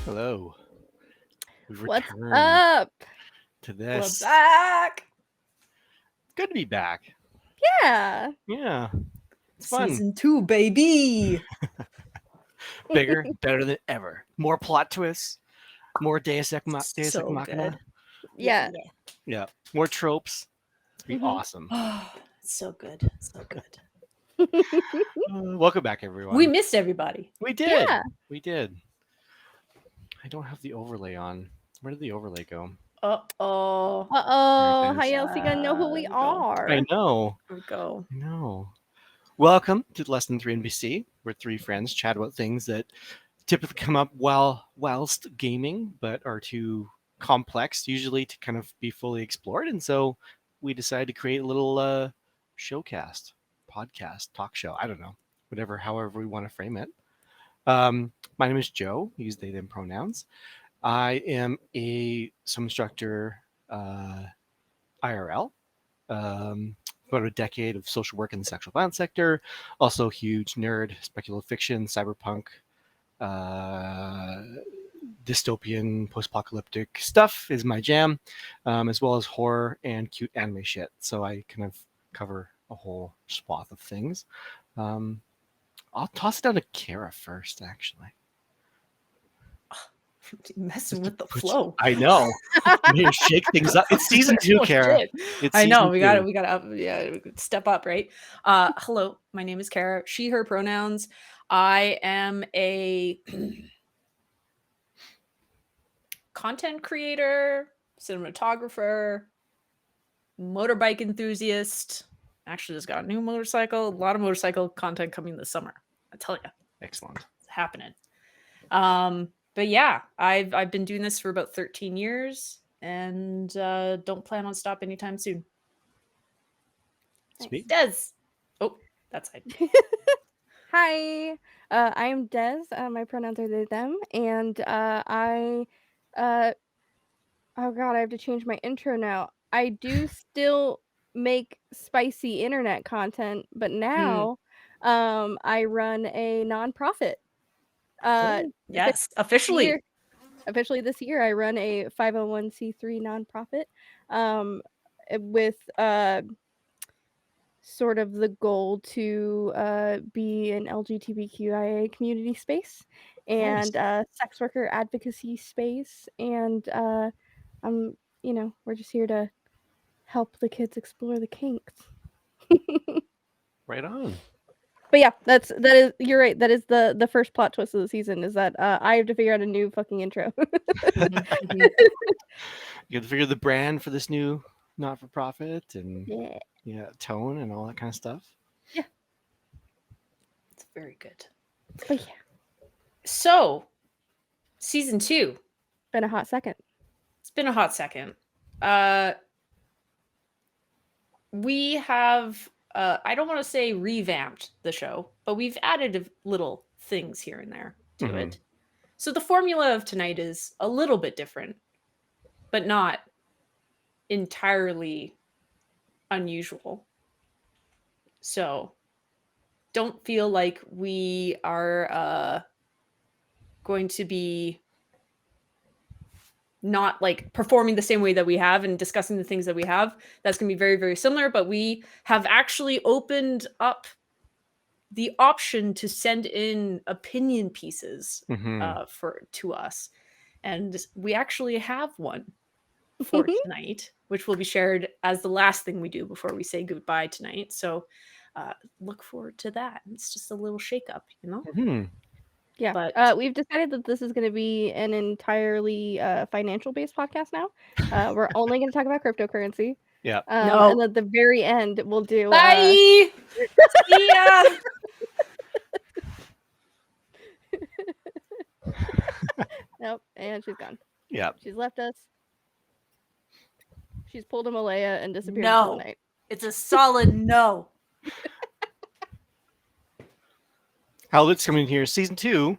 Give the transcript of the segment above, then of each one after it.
Hello. We've What's returned up? to We're this. back. Good to be back. Yeah. Yeah. It's fun. Season 2, baby. Bigger, better than ever. More plot twists. More Deus Ex So Machina. good. Yeah. Yeah. More tropes. It'd be Mhm. awesome. Oh, so good. So good. Welcome back, everyone. We missed everybody. We did. Yeah. We did. I don't have the overlay on. Where did the overlay go? Uh-oh. Uh-oh. There it How is. else you gonna know who we There we go. are? I know. Here we go. I know. Welcome to LessThan3NPC, where three friends chat about things that typically come up whilst gaming, but are too complex usually to kind of be fully explored. And so we decided to create a little showcast, podcast, talk show. I don't know, however we want to frame it. My name is Joe. Use they, them pronouns. I am a swim instructor, IRL. About a decade of social work in the sexual violence sector. Also, huge nerd, speculative fiction, cyberpunk, dystopian, post-apocalyptic stuff is my jam, as well as horror and cute anime shit. So I kind of cover a whole swath of things. I'll toss it down to Kara first, actually. Messing with the flow. I know. You shake things up. It's season 2, Oh, Kara. shit. It's I know. season We 2. gotta step up, right? Hello, my name is Kara. She, her pronouns. I am a content creator, cinematographer, motorbike enthusiast. Actually just got a new motorcycle. A lot of motorcycle content coming this summer. I tell you. Excellent. It's happening. But yeah, I've been doing this for about 13 years and don't plan on stop anytime soon. Sweet. Des. Oh, that's it. Hi. I am Des. My pronouns are they, them. And oh god, I have to change my intro now. I do still make spicy internet content, but now I run a nonprofit. Yes, officially. Officially this year, I run a 501c3 nonprofit with sort of the goal to be an LGBTQIA community space and sex worker advocacy space. And we're just here to help the kids explore the kinks. Right on. But yeah, you're right. That is the first plot twist of the season is that I have to figure out a new fucking intro. You have to figure the brand for this new not-for-profit and tone and all that kind of stuff. Yeah. It's very good. But yeah. So, season 2. Been a hot second. It's been a hot second. We have I don't want to say revamped the show, but we've added little things here and there to it. So the formula of tonight is a little bit different, but not entirely unusual. So don't feel like we are going to be not like performing the same way that we have and discussing the things that we have. That's going to be very, very similar, but we have actually opened up the option to send in opinion pieces to us. And we actually have one for tonight, which will be shared as the last thing we do before we say goodbye tonight. So look forward to that. It's just a little shakeup, you know? Yeah, but we've decided that this is going to be an entirely financial-based podcast now. We're only going to talk about cryptocurrency. Yeah. And at the very end, we'll do... Bye! See ya! Nope, and she's gone. Yeah. She's left us. She's pulled a Malaya and disappeared No. into the night. It's a solid no. Howlit's coming here, season 2.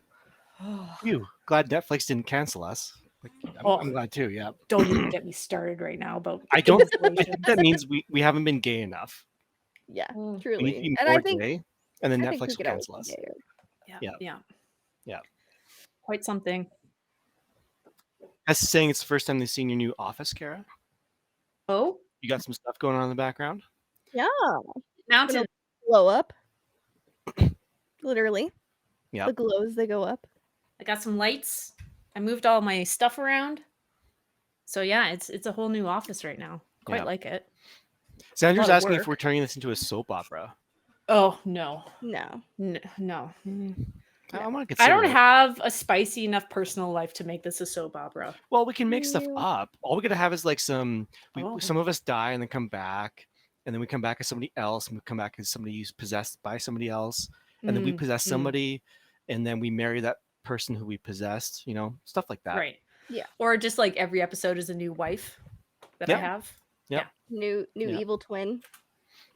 Glad Netflix didn't cancel us. I'm glad too. Yeah. Don't even get me started right now about. I think that means we haven't been gay enough. Yeah, We truly. need to be And more I think gay, and then I think Netflix we will could always cancel us. be gayer. Yeah. Quite something. As saying it's the first time they've seen your new office, Kara. Oh, You got some stuff going on in the background. Yeah. mountain. Gonna glow up. Literally. Yep. The glows, they go up. I got some lights. I moved all my stuff around. So yeah, it's a whole new office right now. Quite Yep. like it. Sandra's lot of asking if work. we're turning this into a soap opera. Oh no. No. No. I want to I consider don't it. have a spicy enough personal life to make this a soap opera. Well, we can make stuff You- up. All we gotta have is like some. Oh. Some of us die and then come back, and then we come back as somebody else, and we come back as somebody who's possessed by somebody else, and then we possess somebody, and then we marry that person who we possessed. You know, stuff like that. Right. Yeah. Or just like every episode is a new wife that I Yep. have. Yep. New Yeah. evil twin,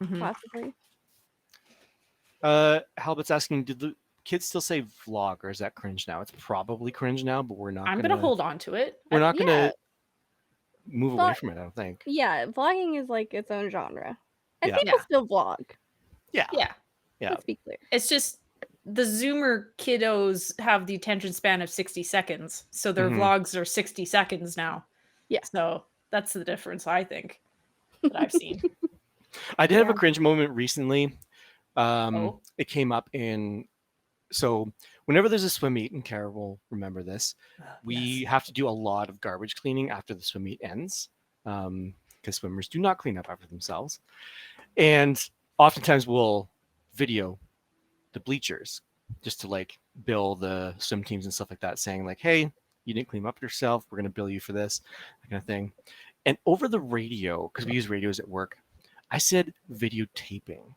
Mhm. possibly. Halbut's asking, did the kids still say vlog, or is that cringe now? It's probably cringe now, but we're not. I'm gonna hold on to it. We're not Yeah. gonna move away Vlog- from it. I don't think. Yeah, vlogging is like its own genre. And Yeah. people Yeah. still vlog. Yeah. Yeah. Yeah. Let's be clear. It's just the Zoomer kiddos have the attention span of 60 seconds. So their Mhm. vlogs are 60 seconds now. Yeah. So that's the difference, I think, that I've seen. I did have a Yeah. cringe moment recently. Oh. It came up in. So whenever there's a swim meet, and Kara will remember this, we Yes. have to do a lot of garbage cleaning after the swim meet ends, because swimmers do not clean up after themselves, and oftentimes we'll video the bleachers just to like bill the swim teams and stuff like that, saying like, hey, you didn't clean up yourself, we're going to bill you for this, that kind of thing. And over the radio, because we use radios at work, I said videotaping,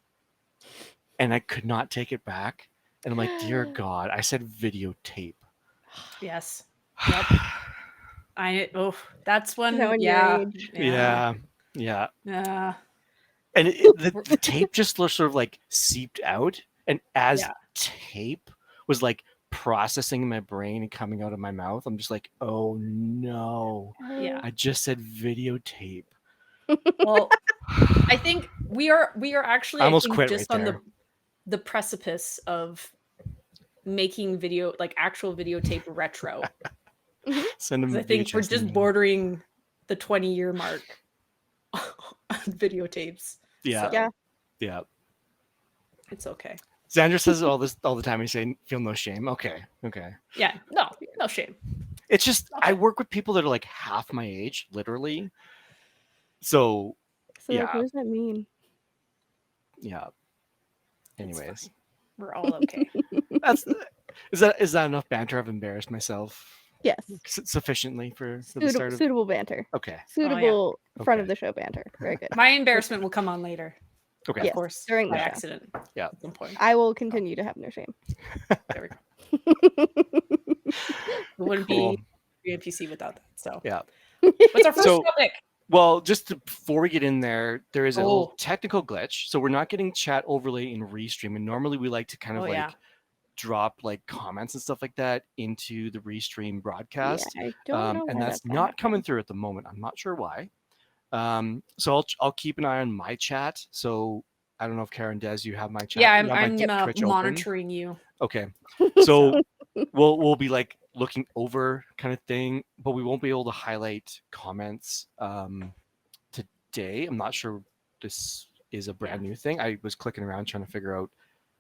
and I could not take it back. And I'm like, dear God, I said videotape. Yes. Yep. That's one. Is that when you're Yeah. age? Yeah. Yeah. And the tape just sort of like seeped out. And as Yeah. tape was like processing in my brain and coming out of my mouth, I'm just like, oh no. Yeah. I just said videotape. Well, I think we are actually I almost think, quit just right on there. the precipice of making video, like actual videotape retro. Send them 'Cause I think we're VHS just email. bordering the 20-year mark on videotapes. Yeah. So Yeah. Yeah. it's okay. Xander says it all the time. He's saying, feel no shame. Okay. Yeah, no shame. It's just I work with people that are like half my age, literally. So So like, Yeah. what does that mean? yeah. It's Anyways, fine. We're all okay. that's is that enough banter? I've embarrassed myself Yes. sufficiently for the start of. Suitable banter. Okay. Suitable front of Okay. the show banter. Very good. My embarrassment will come on later, Okay. of Yes, course, during by the show. accident. Yeah. At some point. I will continue to have no shame. There we go. It wouldn't Cool. be NPC without that. So Yeah. what's our first So- topic? Well, before we get in there is a little Oh. technical glitch. So we're not getting chat overlay in Restream, and normally we like to kind of Oh, like yeah. drop like comments and stuff like that into the Restream broadcast. Yeah, I don't know And why that's not not coming happening. through at the moment. I'm not sure why. So I'll keep an eye on my chat. So I don't know if Karen does. You have my chat. Yeah, You have my I'm Twitch open? monitoring you. Okay. So we'll be like looking over kind of thing, but we won't be able to highlight comments today. I'm not sure this is a brand new thing. I was clicking around trying to figure out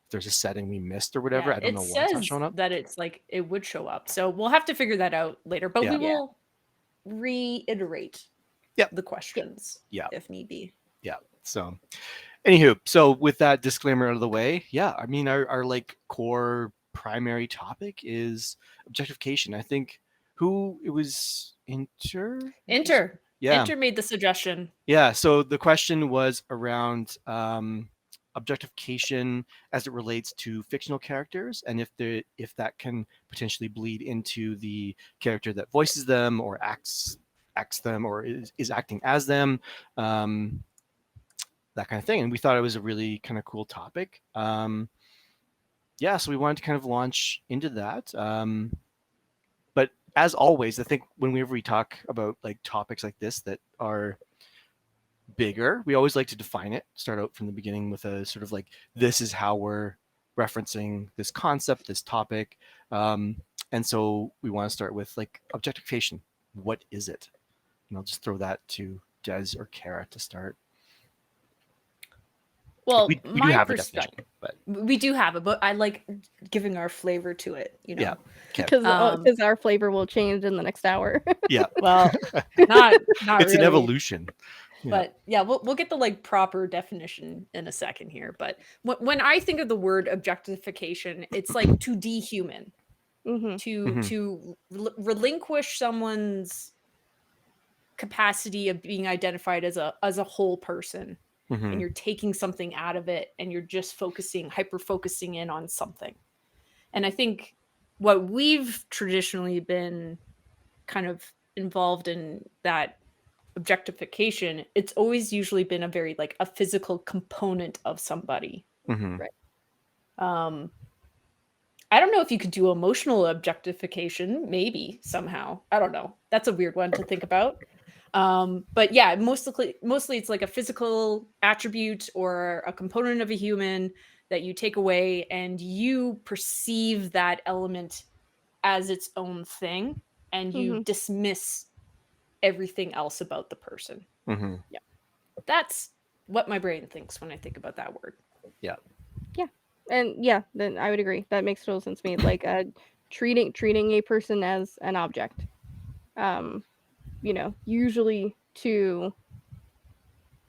if there's a setting we missed or whatever. Yeah, I don't it know why it's not says showing up. that it's like it would show up. So we'll have to figure that out later. But Yeah. we will reiterate Yep. the questions Yeah. if need be. Yeah. So anywho, so with that disclaimer out of the way, yeah, I mean our like core primary topic is objectification. I think it was Enter. Yeah. Enter made the suggestion. Yeah. So the question was around objectification as it relates to fictional characters, and if that can potentially bleed into the character that voices them or acts them or is acting as them, that kind of thing. And we thought it was a really kind of cool topic. Yeah, so we wanted to kind of launch into that. But as always, I think whenever we talk about like topics like this that are bigger, we always like to define it, start out from the beginning with a sort of like, this is how we're referencing this concept, this topic. And so we want to start with like objectification. what is it? And I'll just throw that to Des or Kara to start. Well, we do my have a perspective, definition, but we do have it, but I like giving our flavor to it, you know. yeah, okay. Because our flavor will change in the next hour. Yeah. Well, not It's really. an evolution. Yeah. But yeah, we'll get the like proper definition in a second here. But when I think of the word objectification, it's like to dehuman, Mm-hmm. to relinquish someone's capacity of being identified as a whole person, and you're taking something out of it, and you're just hyper focusing in on something. And I think what we've traditionally been kind of involved in that objectification, it's always usually been a very like a physical component of somebody. Right. I don't know if you could do emotional objectification, maybe somehow. I don't know. That's a weird one to think about. But yeah, mostly it's like a physical attribute or a component of a human that you take away, and you perceive that element as its own thing, and you dismiss everything else about the person. Yeah, that's what my brain thinks when I think about that word. Yeah. Yeah. And yeah, then I would agree. That makes total sense to me. Like treating a person as an object. Usually to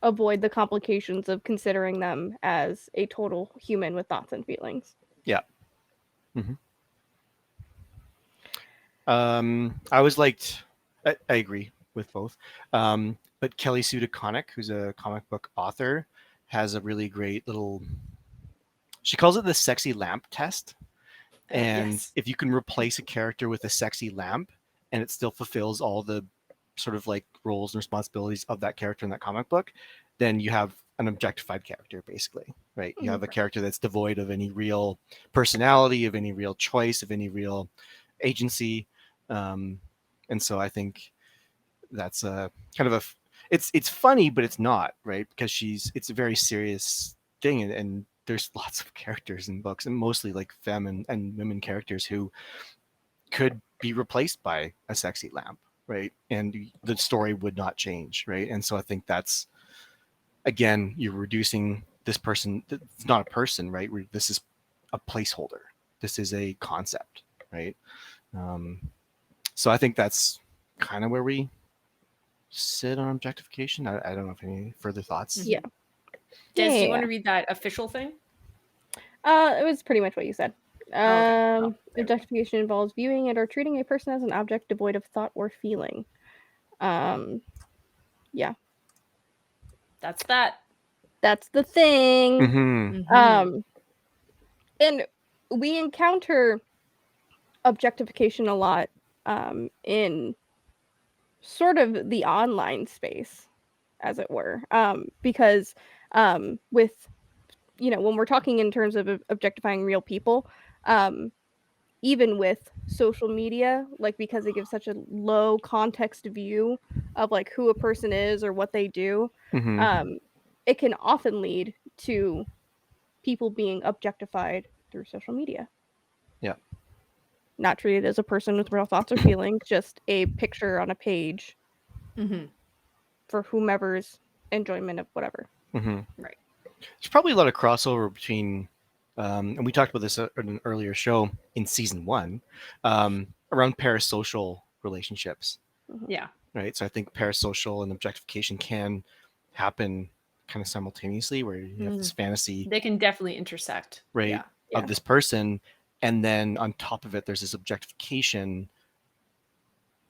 avoid the complications of considering them as a total human with thoughts and feelings. Yeah. I was liked. I agree with both. But Kelly Sue DeConnick, who's a comic book author, has a really great little. She calls it the sexy lamp test. And Yes. if you can replace a character with a sexy lamp, and it still fulfills all the sort of like roles and responsibilities of that character in that comic book, then you have an objectified character, basically, right? You have a character that's devoid of any real personality, of any real choice, of any real agency. And so I think that's a kind of it's funny, but it's not, right? Because it's a very serious thing, and there's lots of characters in books, and mostly like femme and women characters who could be replaced by a sexy lamp, right? And the story would not change, right? And so I think that's, again, you're reducing this person. It's not a person, right? This is a placeholder. This is a concept, right? So I think that's kind of where we sit on objectification. I don't know if any further thoughts. Yeah. Des, do you want Yeah. to read that official thing? It was pretty much what you said. Okay. Objectification involves viewing and or treating a person as an object devoid of thought or feeling. Yeah. That's that. That's the thing. Mm-hmm. And we encounter objectification a lot in sort of the online space, as it were, because with when we're talking in terms of objectifying real people, even with social media, like because it gives such a low context view of like who a person is or what they do, it can often lead to people being objectified through social media. Yeah. Not treated as a person with real thoughts or feelings, just a picture on a page for whomever's enjoyment of whatever. Right. There's probably a lot of crossover between, and we talked about this in an earlier show in season 1, around parasocial relationships. Yeah. Right. So I think parasocial and objectification can happen kind of simultaneously, where you have this fantasy. They can definitely intersect. Right. Yeah. Of this person, and then on top of it, there's this objectification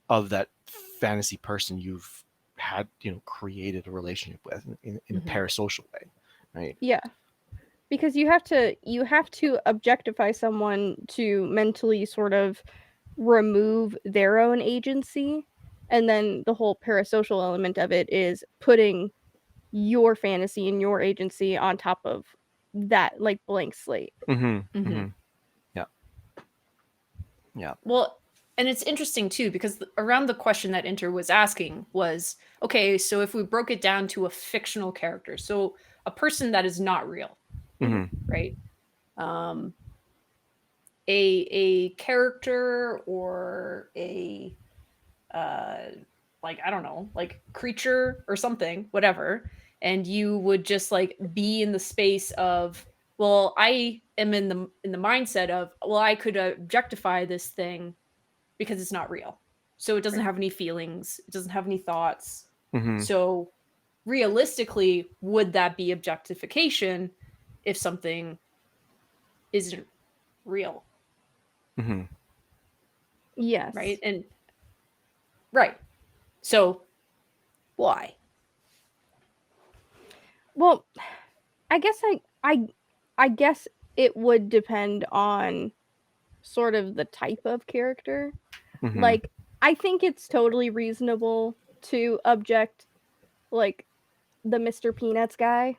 of that fantasy person you've had, created a relationship with in a parasocial way, right? Yeah, because you have to objectify someone to mentally sort of remove their own agency, and then the whole parasocial element of it is putting your fantasy and your agency on top of that like blank slate. Yeah. Well, and it's interesting too, because around the question that Inter was asking was, okay, so if we broke it down to a fictional character, so a person that is not real, right? A character or a like, I don't know, like creature or something, whatever, and you would just like be in the space of, well, I am in the mindset of, well, I could objectify this thing because it's not real. So it doesn't have any feelings, it doesn't have any thoughts. Mm-hmm. So realistically, would that be objectification if something isn't real? Mm-hmm. Yes. Right? And right. So why? Well, I guess I guess it would depend on sort of the type of character. Mm-hmm. Like, I think it's totally reasonable to object, like, the Mr. Peanuts guy,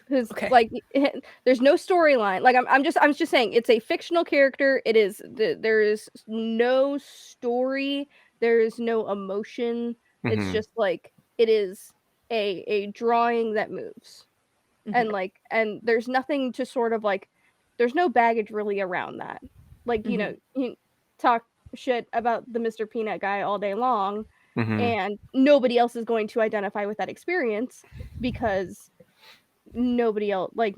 who's Okay. like, there's no storyline. Like, I'm just saying, it's a fictional character. It is there is no story. There is no emotion. It's Mm-hmm. just like, it is a drawing that moves. And Mhm. like, and there's nothing to sort of like, there's no baggage really around that. Like, you know, you talk shit about the Mr. Peanut guy all day long, Mm-hmm. and nobody else is going to identify with that experience because nobody else, like,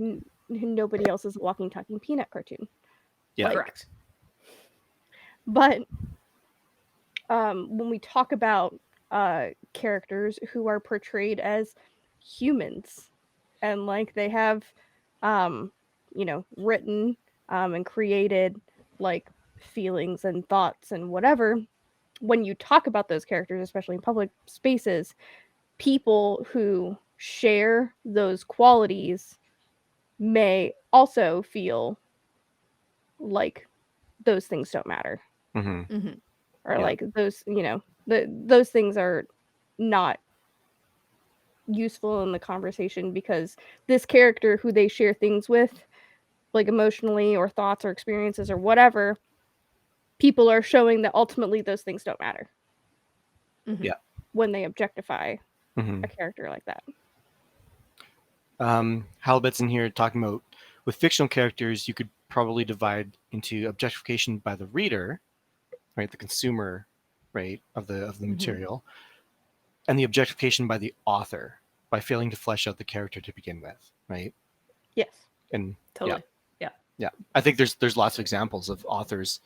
nobody else is a walking, talking peanut cartoon. Yeah. Like, Correct. but when we talk about characters who are portrayed as humans, and like they have you know, written and created like feelings and thoughts and whatever, when you talk about those characters, especially in public spaces, people who share those qualities may also feel like those things don't matter, Mm-hmm. Mhm. or Yeah. like those, you know, those things are not useful in the conversation because this character who they share things with, like emotionally or thoughts or experiences or whatever, people are showing that ultimately those things don't matter. Mhm. Yeah. When they objectify Mm-hmm. a character like that. Halibut's in here talking about, with fictional characters, you could probably divide into objectification by the reader, right, the consumer, right, of the material, and the objectification by the author by failing to flesh out the character to begin with, right? Yes. And Totally. yeah, I think there's lots of examples of authors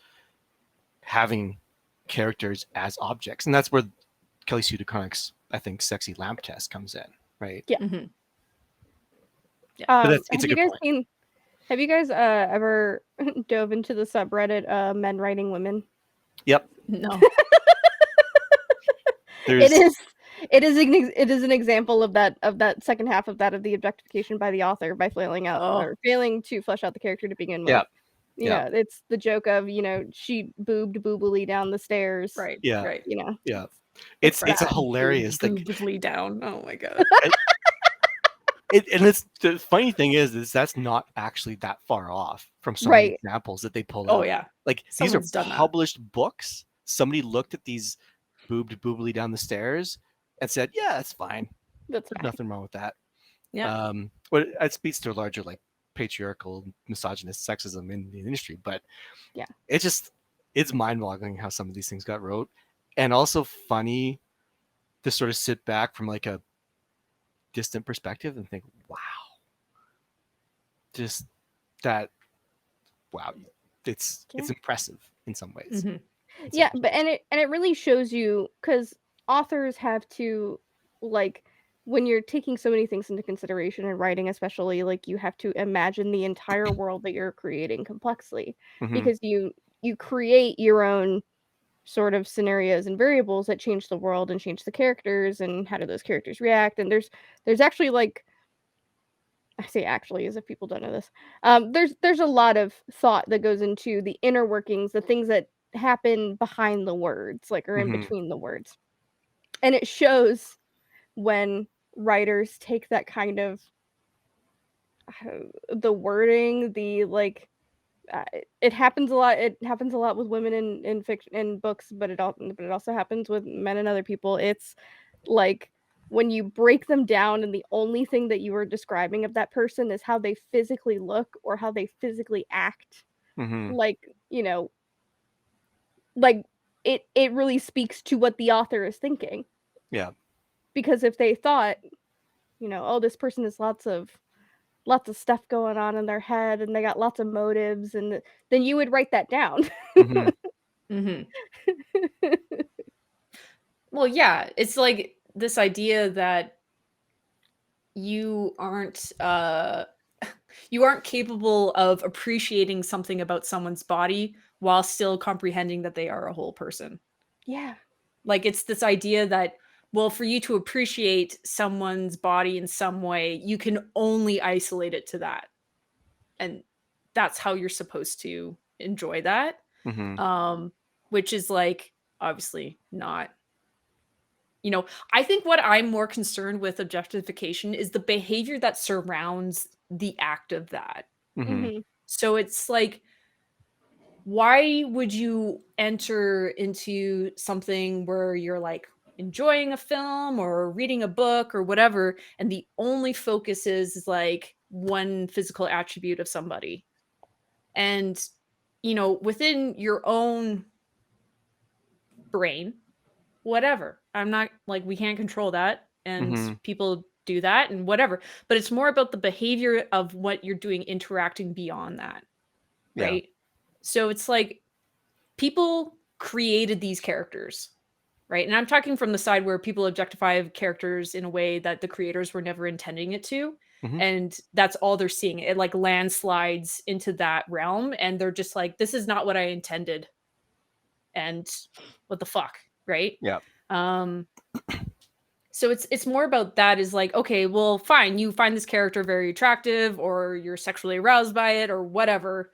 having characters as objects, and that's where Kelly Sue DeConnick's, I think, sexy lamp test comes in, right? Yeah. Mhm. But it's Have a you good guys point. seen? Have you guys ever dove into the subreddit men writing women? Yep. No. There's It is an example of that second half of the objectification by the author by failing to flesh out the character to begin with. Yeah. You Yeah. know, it's the joke of, you know, she boobed boobily down the stairs. Right. Yeah. Right. You know. yeah. It's a that. hilarious thing. Beautifully down. Oh my god. And it's the funny thing is that's not actually that far off from some of the Right. examples that they pull Oh out. yeah. Like Someone's these done are that. published books. Somebody looked at these boobed boobily down the stairs and said, "Yeah, that's fine. That's There's fine. nothing wrong with that." Yeah. But it speaks to a larger like patriarchal, misogynist sexism in the industry. But Yeah. it's mind-boggling how some of these things got wrote, and also funny to sort of sit back from like a distant perspective and think, wow, just that, wow, it's impressive in some ways. Mhm. Yeah, but and it really shows you, because authors have to, like, when you're taking so many things into consideration and writing, especially, like, you have to imagine the entire world that you're creating complexly, Mhm. because you create your own sort of scenarios and variables that change the world and change the characters and how do those characters react. And there's actually, like, I say actually as if people don't know this. There's a lot of thought that goes into the inner workings, the things that happen behind the words, like, or in Mhm. between the words. And it shows when writers take that kind of the wording, the like it happens a lot. It happens a lot with women in fiction, in books, but it also happens with men and other people. It's like when you break them down and the only thing that you are describing of that person is how they physically look or how they physically act. Mhm. Like, you know, like it really speaks to what the author is thinking. Yeah. Because if they thought, oh, this person has lots of stuff going on in their head and they got lots of motives, and then you would write that down. Mhm. Well, yeah, it's like this idea that you aren't capable of appreciating something about someone's body while still comprehending that they are a whole person. Yeah. Like, it's this idea that, well, for you to appreciate someone's body in some way, you can only isolate it to that. And that's how you're supposed to enjoy that. Mhm. Which is like obviously not. I think what I'm more concerned with objectification is the behavior that surrounds the act of that. Mhm. So it's like, why would you enter into something where you're like enjoying a film or reading a book or whatever, and the only focus is like one physical attribute of somebody? And, within your own brain, whatever. I'm not like, we can't control that, and Mhm. people do that and whatever. But it's more about the behavior of what you're doing interacting beyond that. Yeah. Right? So it's like people created these characters, right? And I'm talking from the side where people objectify characters in a way that the creators were never intending it to. Mhm. And that's all they're seeing. It like landslides into that realm, and they're just like, this is not what I intended. And what the fuck, right? Yeah. So it's more about that, is like, okay, well, fine, you find this character very attractive, or you're sexually aroused by it, or whatever.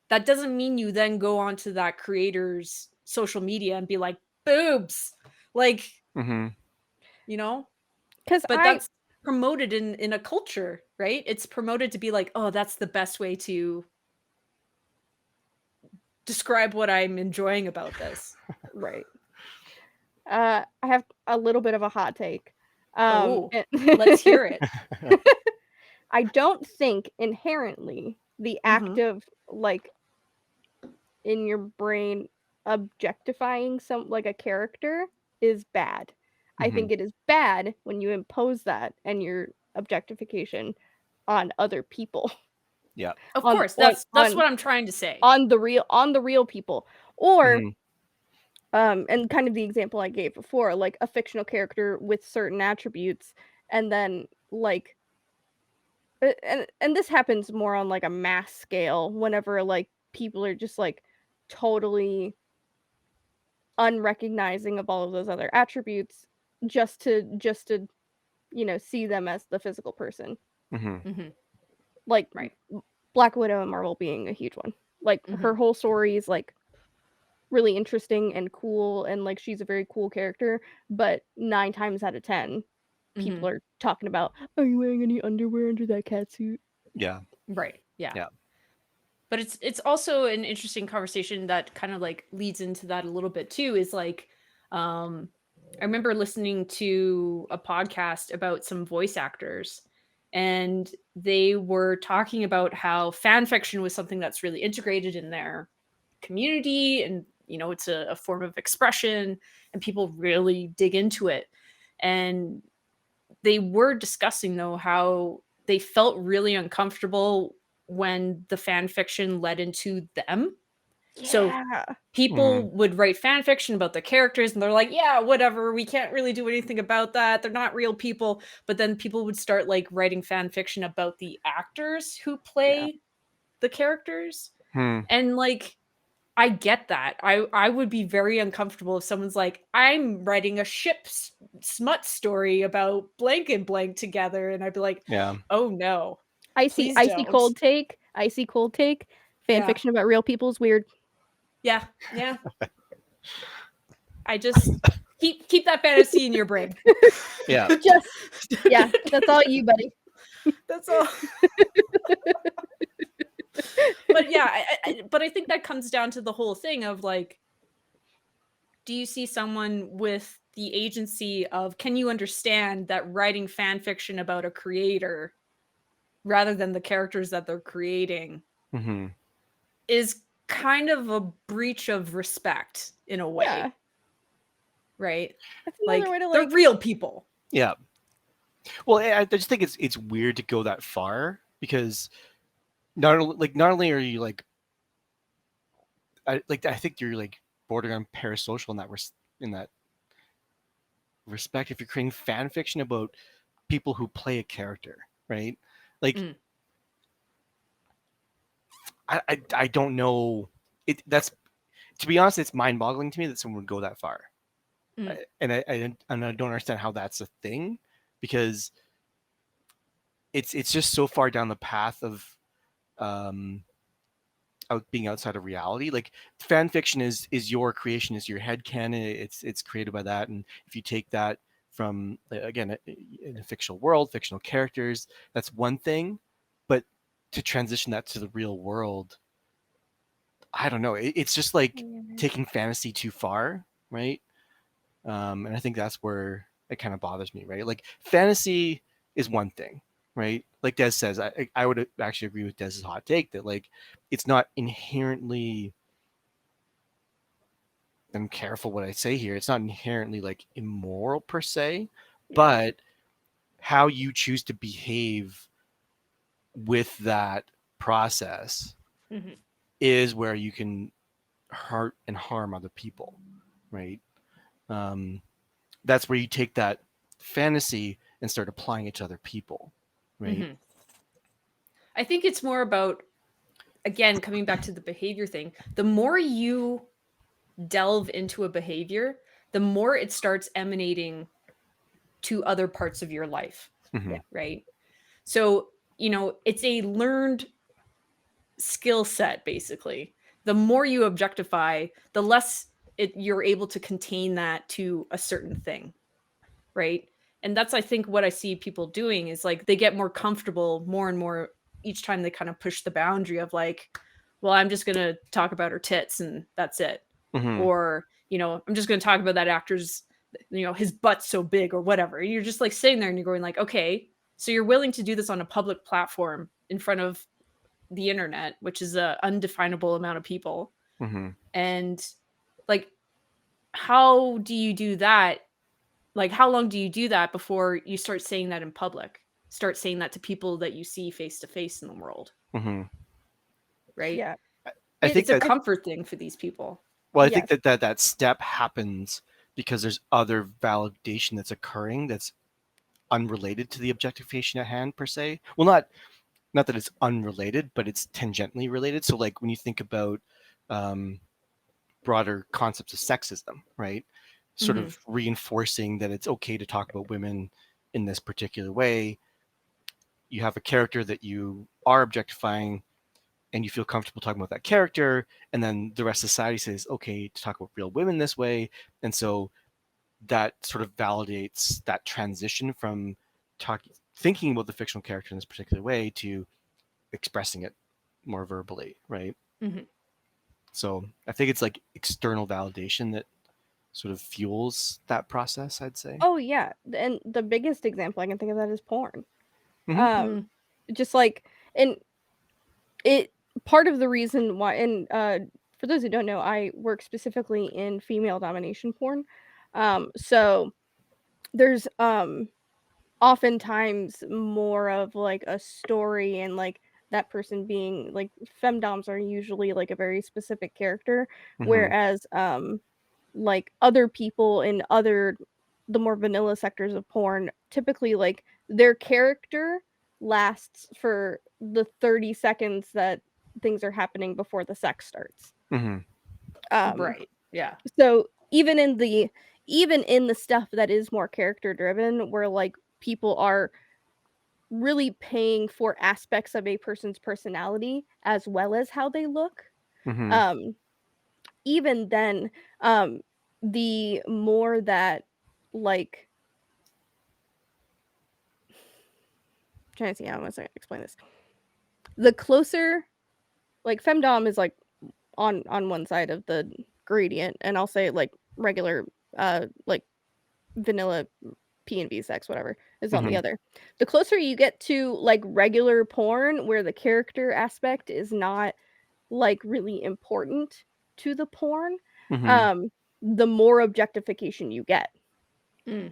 That doesn't mean you then go onto that creator's social media and be like, boobs, like, Mhm. Because but that's promoted in a culture, right? It's promoted to be like, oh, that's the best way to describe what I'm enjoying about this. right. I have a little bit of a hot take. Oh, let's hear it. I don't think inherently the act of like in your brain objectifying a character is bad. I think it is bad when you impose that and your objectification on other people. Yeah. Of course, that's what I'm trying to say. On the real people. Or Mhm. and kind of the example I gave before, like a fictional character with certain attributes, and then like and this happens more on like a mass scale whenever like people are just like totally unrecognizing of all of those other attributes just to see them as the physical person. Mhm. Like Right. Black Widow and Marvel being a huge one. Like her whole story is like really interesting and cool, and like she's a very cool character, but 9 times out of 10 people are talking about, are you wearing any underwear under that catsuit? Yeah. Right. Yeah. Yeah. But it's also an interesting conversation that kind of like leads into that a little bit too, is like, I remember listening to a podcast about some voice actors, and they were talking about how fan fiction was something that's really integrated in their community, and it's a form of expression, and people really dig into it. And they were discussing though how they felt really uncomfortable when the fan fiction led into them. So people would write fan fiction about the characters, and they're like, yeah, whatever, we can't really do anything about that, they're not real people. But then people would start like writing fan fiction about the actors who play the characters. And like, I get that. I would be very uncomfortable if someone's like, I'm writing a ship smut story about blank and blank together, and I'd be like, Yeah. oh no. Icy cold take. Fan fiction about real people is weird. Yeah. I just keep that fantasy in your brain. Yeah. That's all you, buddy. That's all. But yeah, but I think that comes down to the whole thing of like, do you see someone with the agency of, can you understand that writing fan fiction about a creator rather than the characters that they're creating is kind of a breach of respect in a way, Yeah. right? That's another Like way to they're like real people. Yeah. Well, I just think it's weird to go that far because not only are you like I think you're like bordering on parasocial in that respect if you're creating fan fiction about people who play a character, right? Like Mm. I don't know. That's to be honest, it's mind boggling to me that someone would go that far. Mm. And I don't understand how that's a thing because it's just so far down the path of um being outside of reality. Like fan fiction is your creation, is your head canon. It's created by that, and if you take that from again in a fictional world, fictional characters, that's one thing, but to transition that to the real world, I don't know. It's just like taking fantasy too far, right? And I think that's where it kind of bothers me, right? Like fantasy is one thing, right? Like Des says, I would actually agree with Des's hot take that like it's not inherently. I'm careful what I say here. It's not inherently like immoral per se, but how you choose to behave with that process Mm-hmm. is where you can hurt and harm other people, right? Um, that's where you take that fantasy and start applying it to other people, right? Mm-hmm. I think it's more about, again, coming back to the behavior thing. The more you delve into a behavior, the more it starts emanating to other parts of your life, Mm-hmm. right? So, it's a learned skill set, basically. The more you objectify, the less you're able to contain that to a certain thing, right? And that's, I think, what I see people doing is like they get more comfortable more and more each time they kind of push the boundary of like, well, I'm just going to talk about her tits and that's it. Mm-hmm. Or, I'm just going to talk about that actor's, his butt's so big or whatever. You're just like sitting there and you're going like, okay, so you're willing to do this on a public platform in front of the internet, which is a undefinable amount of people. Mm-hmm. And like, how do you do that? Like, how long do you do that before you start saying that in public? Start saying that to people that you see face to face in the world, Mm-hmm. right? yeah. I think It's a that comfort thing for these people. well, I Yes. think that step happens because there's other validation that's occurring that's unrelated to the objectification at hand per se. Well, not that it's unrelated, but it's tangentially related. So like when you think about um, broader concepts of sexism, right? Sort Mhm. of reinforcing that it's okay to talk about women in this particular way. You have a character that you are objectifying and you feel comfortable talking about that character, and then the rest of society says okay to talk about real women this way, and so that sort of validates that transition from thinking about the fictional character in this particular way to expressing it more verbally, right? Mhm. So I think it's like external validation that sort of fuels that process, I'd say. Oh yeah, and the biggest example I can think of that is porn. Mm-hmm. Mhm. Just like, and it part of the reason why, and for those who don't know, I work specifically in female domination porn. So there's oftentimes more of like a story and like that person being like femdoms are usually like a very specific character, Mm-hmm. whereas like other people in the more vanilla sectors of porn typically like their character lasts for the 30 seconds that things are happening before the sex starts. Mm-hmm. Right. Yeah. So even in the stuff that is more character driven where like people are really paying for aspects of a person's personality as well as how they look, Mm-hmm. even then, the more that like trying to see how I'm gonna explain this. The closer like femdom is like on one side of the gradient, and I'll say like regular like vanilla P and V sex, whatever, is on the Mm-hmm. other. The closer you get to like regular porn where the character aspect is not like really important to the porn, Mhm. the more objectification you get. Mm.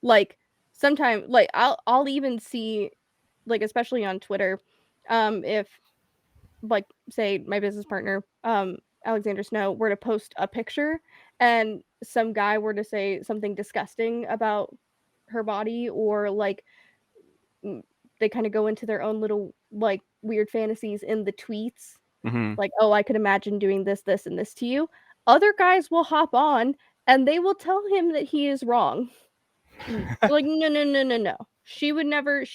Like sometimes, like I'll even see, like especially on Twitter, if like say my business partner, Alexander Snow, were to post a picture and some guy were to say something disgusting about her body, or like they kind of go into their own little like weird fantasies in the tweets, Mhm. like, oh, I could imagine doing this, this, and this to you. Other guys will hop on and they will tell him that he is wrong. Like, no, no, no, no, no. She would never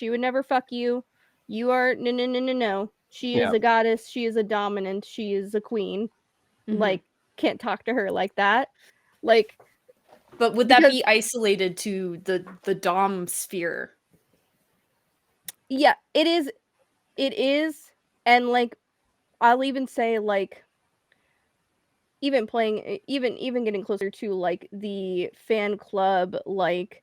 fuck you. You are no, no, no, no, no. She is Yeah. a goddess. She is a dominant. She is a queen. Mhm. Like, can't talk to her like that. Like, But would that because be isolated to the dom sphere? yeah, it is. It is, and like, I'll even say like, even playing, even getting closer to like the fan club, like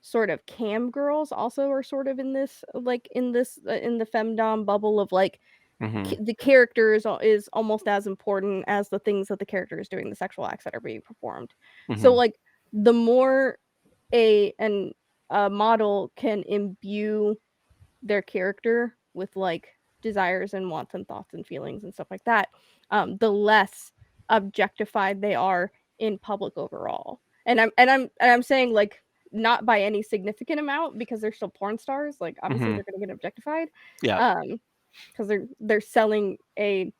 sort of cam girls also are sort of in this, like in this in the femdom bubble of like Mhm. the character is almost as important as the things that the character is doing, the sexual acts that are being performed. So Mhm. like the more a model can imbue their character with like desires and wants and thoughts and feelings and stuff like that, the less objectified they are in public overall. And I'm saying like not by any significant amount, because they're still porn stars. Like obviously Mhm. they're gonna get objectified. Yeah. Because they're selling a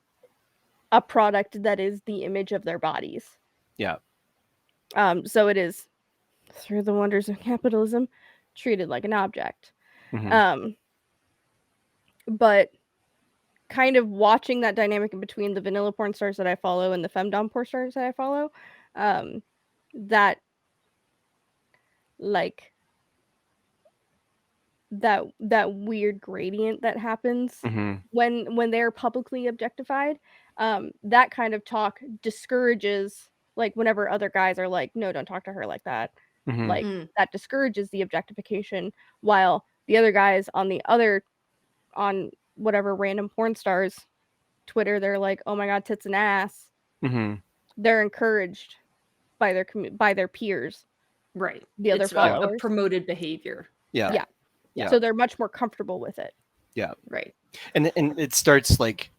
product that is the image of their bodies. Yeah. So it is, through the wonders of capitalism, treated like an object. Mhm. Um, but kind of watching that dynamic in between the vanilla porn stars that I follow and the femdom porn stars that I follow, that like that weird gradient that happens Mhm. when they're publicly objectified, that kind of talk discourages, like whenever other guys are like, no, don't talk to her like that, Mhm. like that discourages the objectification, while the other guys on whatever random porn stars Twitter, they're like, oh my god, tits and ass. Mhm. They're encouraged by by their peers, Right. the other It's a followers. promoted behavior. Yeah. Yeah. Yeah. So they're much more comfortable with it. Yeah. Right. And it starts like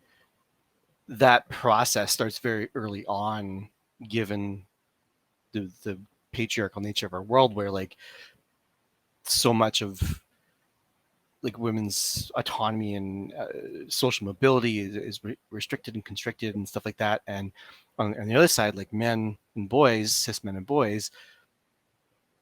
that process starts very early on, given the patriarchal nature of our world, where like so much of like women's autonomy and social mobility is restricted and constricted and stuff like that. And on the other side, like men and boys, cis men and boys,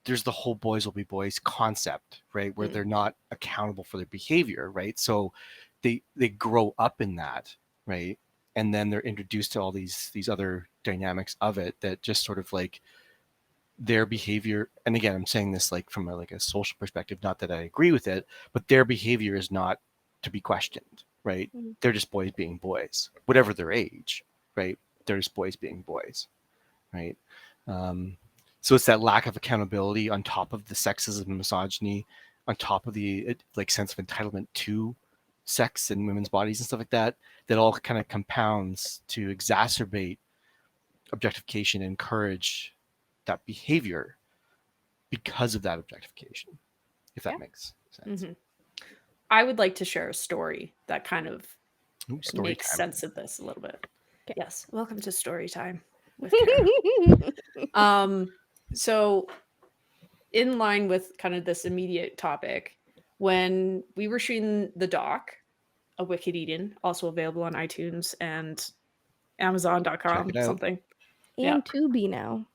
there's the whole boys will be boys concept, right? Where they're not accountable for their behavior, right? So they grow up in that, right? And then they're introduced to all these other dynamics of it that just sort of like their behavior. And again, I'm saying this like from a social perspective, not that I agree with it, but their behavior is not to be questioned, right? Mhm. They're just boys being boys, whatever their age, right? They're just boys being boys, right? So it's that lack of accountability on top of the sexism and misogyny, on top of the like sense of entitlement to sex and women's bodies and stuff like that, that all kind of compounds to exacerbate objectification and encourage that behavior because of that objectification, if that Yeah. makes sense. I would like to share a story that kind of Story makes time. sense of this a little bit. Okay. Yes, welcome to story time with Kara. So in line with kind of this immediate topic, when we were shooting the doc, A Wicked Eden, also available on iTunes and Amazon.com, something. And Tubi now.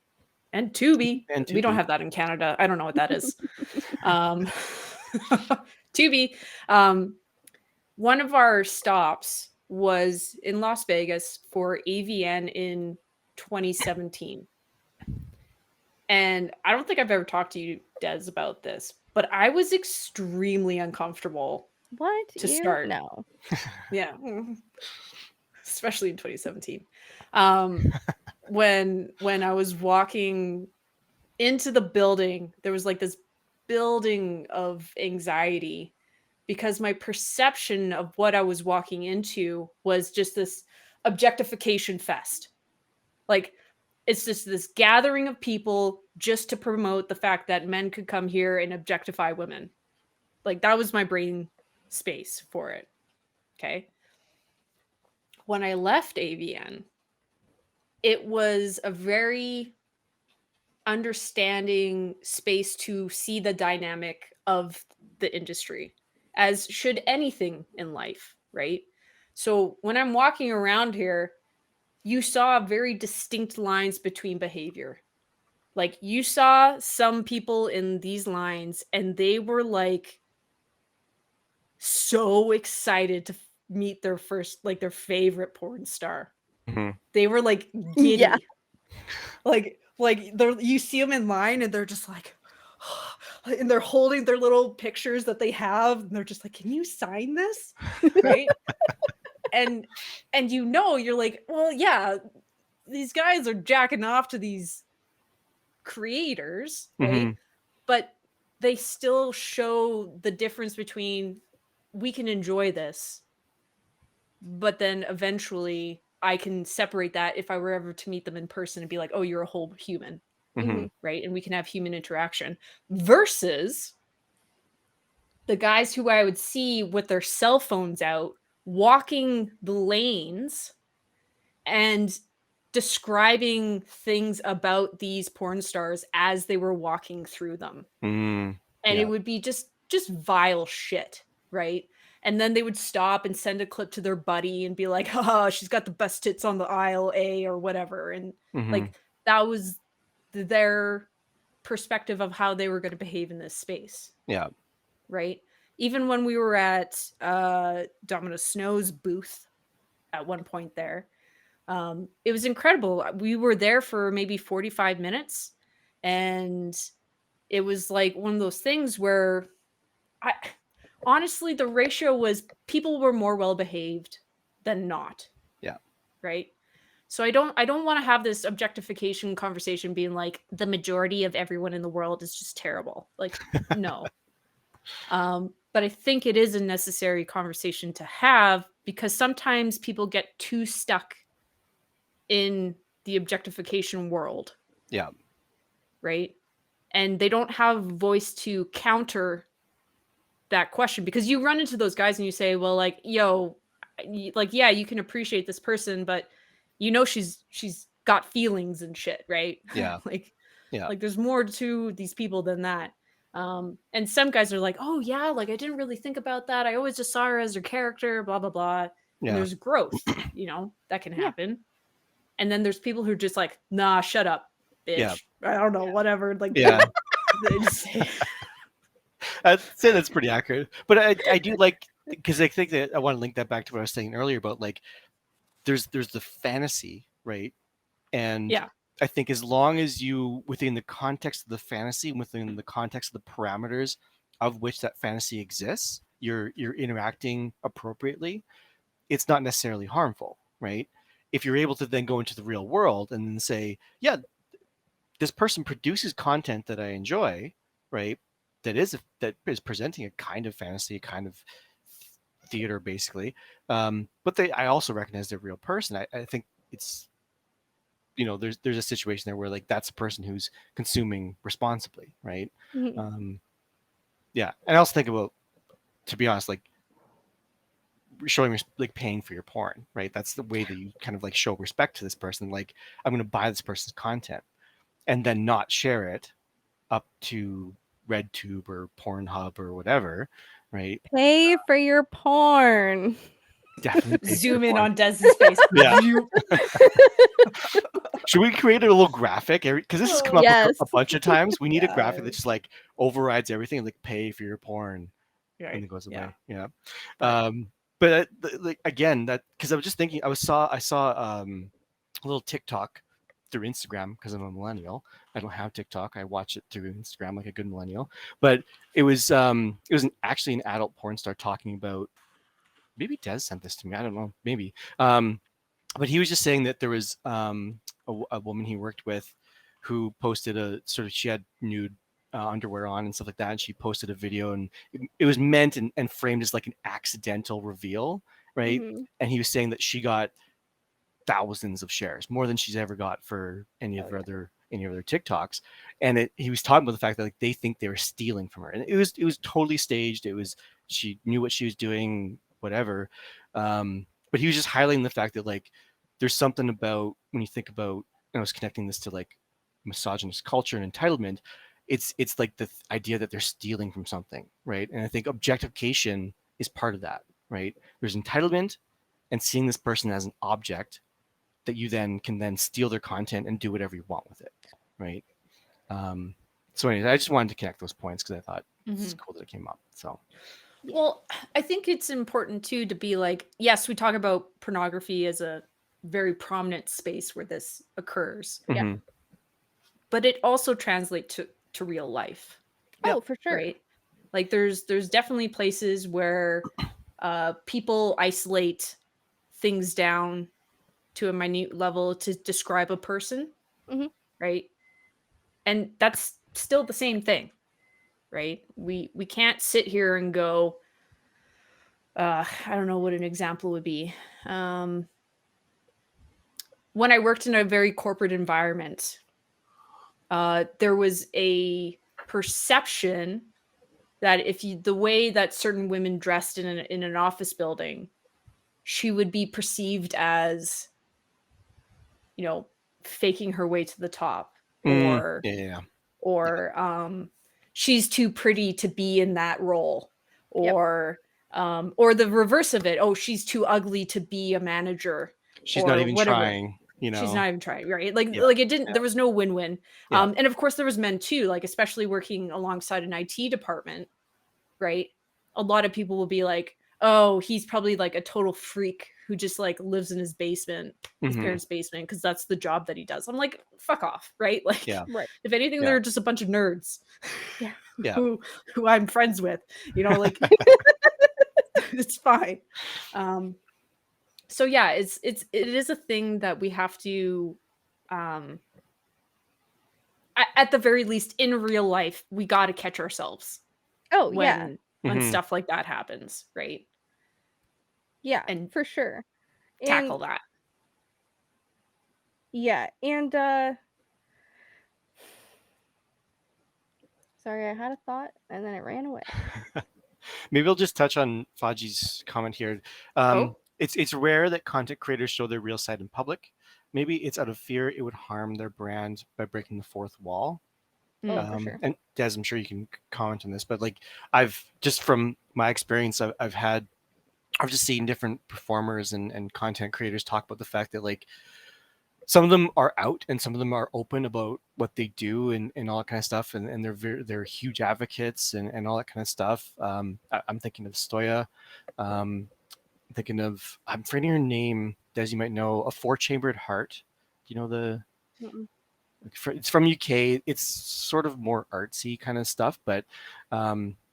And Tubi. And We don't Tubi. have that in Canada. I don't know what that is. Tubi. One of our stops was in Las Vegas for AVN in 2017. And I don't think I've ever talked to you, Des, about this, but I was extremely uncomfortable What? to You? start. No. Yeah. Especially in 2017. When I was walking into the building, there was like this building of anxiety because my perception of what I was walking into was just this objectification fest. Like, it's just this gathering of people just to promote the fact that men could come here and objectify women. Like, that was my brain space for it. Okay. When I left AVN, it was a very understanding space to see the dynamic of the industry, as should anything in life, right? So when I'm walking around here, you saw very distinct lines between behavior. Like, you saw some people in these lines and they were like so excited to meet their first, like, their favorite porn star. Mhm. They were like giddy. Yeah. Like they're, you see them in line and they're just like, and they're holding their little pictures that they have and they're just like, can you sign this? Right. and you're like, well, yeah, these guys are jacking off to these creators, right? Mhm. But they still show the difference between, we can enjoy this, but then eventually I can separate that if I were ever to meet them in person and be like, oh, you're a whole human, Mhm. right? And we can have human interaction, versus the guys who I would see with their cell phones out, walking the lanes and describing things about these porn stars as they were walking through them. Mm. And Yeah. it would be just vile shit, right? And then they would stop and send a clip to their buddy and be like, haha, she's got the best tits on the aisle A or whatever. And Mhm. like, that was their perspective of how they were going to behave in this space. Yeah. Right. Even when we were at Domino Snow's booth at one point there, it was incredible. We were there for maybe 45 minutes, and it was like one of those things where honestly, the ratio was people were more well behaved than not. Yeah. Right. So I don't want to have this objectification conversation being like the majority of everyone in the world is just terrible. Like, no. But I think it is a necessary conversation to have, because sometimes people get too stuck in the objectification world. Yeah. Right. And they don't have voice to counter that question, because you run into those guys and you say, well, like, yo, like, yeah, you can appreciate this person, but you know, she's got feelings and shit, right? Yeah. Like, Yeah. like there's more to these people than that. And some guys are like, oh yeah, like I didn't really think about that. I always just saw her as her character, blah, blah, blah. Yeah. And there's growth, you know, that can happen. And then there's people who are just like, nah, shut up, bitch. Yeah. I don't know, whatever. Like, Yeah. they just say, I'd say that's pretty accurate. But I do like, because I think that I want to link that back to what I was saying earlier about, like, there's the fantasy, right? And yeah, I think as long as you, within the context of the fantasy, within the context of the parameters of which that fantasy exists, you're interacting appropriately, it's not necessarily harmful, right? If you're able to then go into the real world and then say, yeah, this person produces content that I enjoy, right? That is presenting a kind of fantasy, a kind of theater, basically. But I also recognize they're a real person. I think it's, you know, there's a situation there where, like, that's a person who's consuming responsibly, right? Yeah. And I also think about, to be honest, like, showing, like, paying for your porn, right? That's the way that you kind of like show respect to this person. Like, I'm going to buy this person's content and then not share it up to RedTube or Pornhub or whatever, right? Pay for your porn. Definitely pay for zoom your in porn. on Des's face. Yeah. Should we create a little graphic? Because this has come up Yes. a bunch of times. We need a graphic that Yes. just like overrides everything, like pay for your porn, and Right. it goes Yeah. away. Yeah. But- But like, again, that, because I was just thinking, I saw a little TikTok through Instagram, because I'm a millennial. I don't have TikTok. I watch it through Instagram like a good millennial. But it was actually an adult porn star talking about, maybe Des sent this to me. I don't know, maybe. But he was just saying that there was a woman he worked with who posted a sort of, she had nude underwear on and stuff like that, and she posted a video, and it was meant and framed as like an accidental reveal, right? Mhm. And he was saying that she got thousands of shares, more than she's ever got for any of Oh, her yeah. other TikToks. And he was talking about the fact that like they think they were stealing from her, and it was totally staged. It was, she knew what she was doing, whatever. But he was just highlighting the fact that like there's something about when you think about, and I was connecting this to like misogynist culture and entitlement. It's like the idea that they're stealing from something, right? And I think objectification is part of that, right? There's entitlement and seeing this person as an object that you then can then steal their content and do whatever you want with it, right? So anyways, I just wanted to connect those points because I thought it's cool that it came up. So Well, I think it's important too to be like, yes, we talk about pornography as a very prominent space where this occurs, mhm. but it also translates to real life, Oh, for sure. right? Like there's definitely places where people isolate things down to a minute level to describe a person, Mhm. right? And that's still the same thing, right? We can't sit here and go, I don't know what an example would be. When I worked in a very corporate environment, there was a perception that if you, the way that certain women dressed in an office building, she would be perceived as, you know, faking her way to the top, or Yeah. she's too pretty to be in that role, Yep. or the reverse of it. Oh, she's too ugly to be a manager, She's or not even whatever. trying, you know. She's not even trying, right? Like Yeah. like it didn't. There was no win-win. Yeah. And of course there was men too. Like especially working alongside an IT department, right? A lot of people will be like, "Oh, he's probably like a total freak who just like lives in his basement, his Mhm. parents' basement, because that's the job that he does." I'm like, "Fuck off," right? Like, Yeah. Right. if anything, Yeah. they're just a bunch of nerds, Yeah. Yeah. who I'm friends with, you know, like it's fine. So yeah, it is a thing that we have to, at the very least, in real life, we got to catch ourselves Oh, yeah. when Mhm. stuff like that happens, right? Yeah, And for sure. And tackle that. yeah, and sorry, I had a thought and then it ran away. Maybe I'll just touch on Faji's comment here. Oh. It's rare that content creators show their real side in public. Maybe it's out of fear it would harm their brand by breaking the fourth wall. Oh, for sure. And Des, I'm sure you can comment on this, but like I've just from my experience, I've just seen different performers and content creators talk about the fact that like some of them are out and some of them are open about what they do and all that kind of stuff, and they're huge advocates and all that kind of stuff. I'm thinking of Stoya. Thinking of, I'm forgetting her name, Des, you might know, A Four Chambered Heart. Do you know the? Mm-mm. It's from UK. It's sort of more artsy kind of stuff, but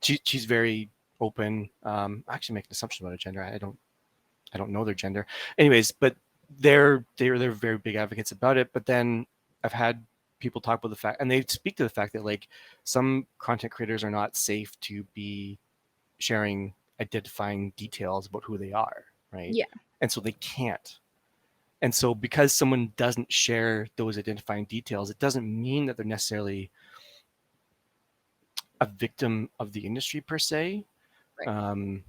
she's very open. I actually make an assumption about her gender. I don't know their gender. Anyways, but they're very big advocates about it. But then I've had people talk about the fact, and they speak to the fact that like some content creators are not safe to be sharing identifying details about who they are, right? Yeah. And so they can't. And so because someone doesn't share those identifying details, it doesn't mean that they're necessarily a victim of the industry per se. Right.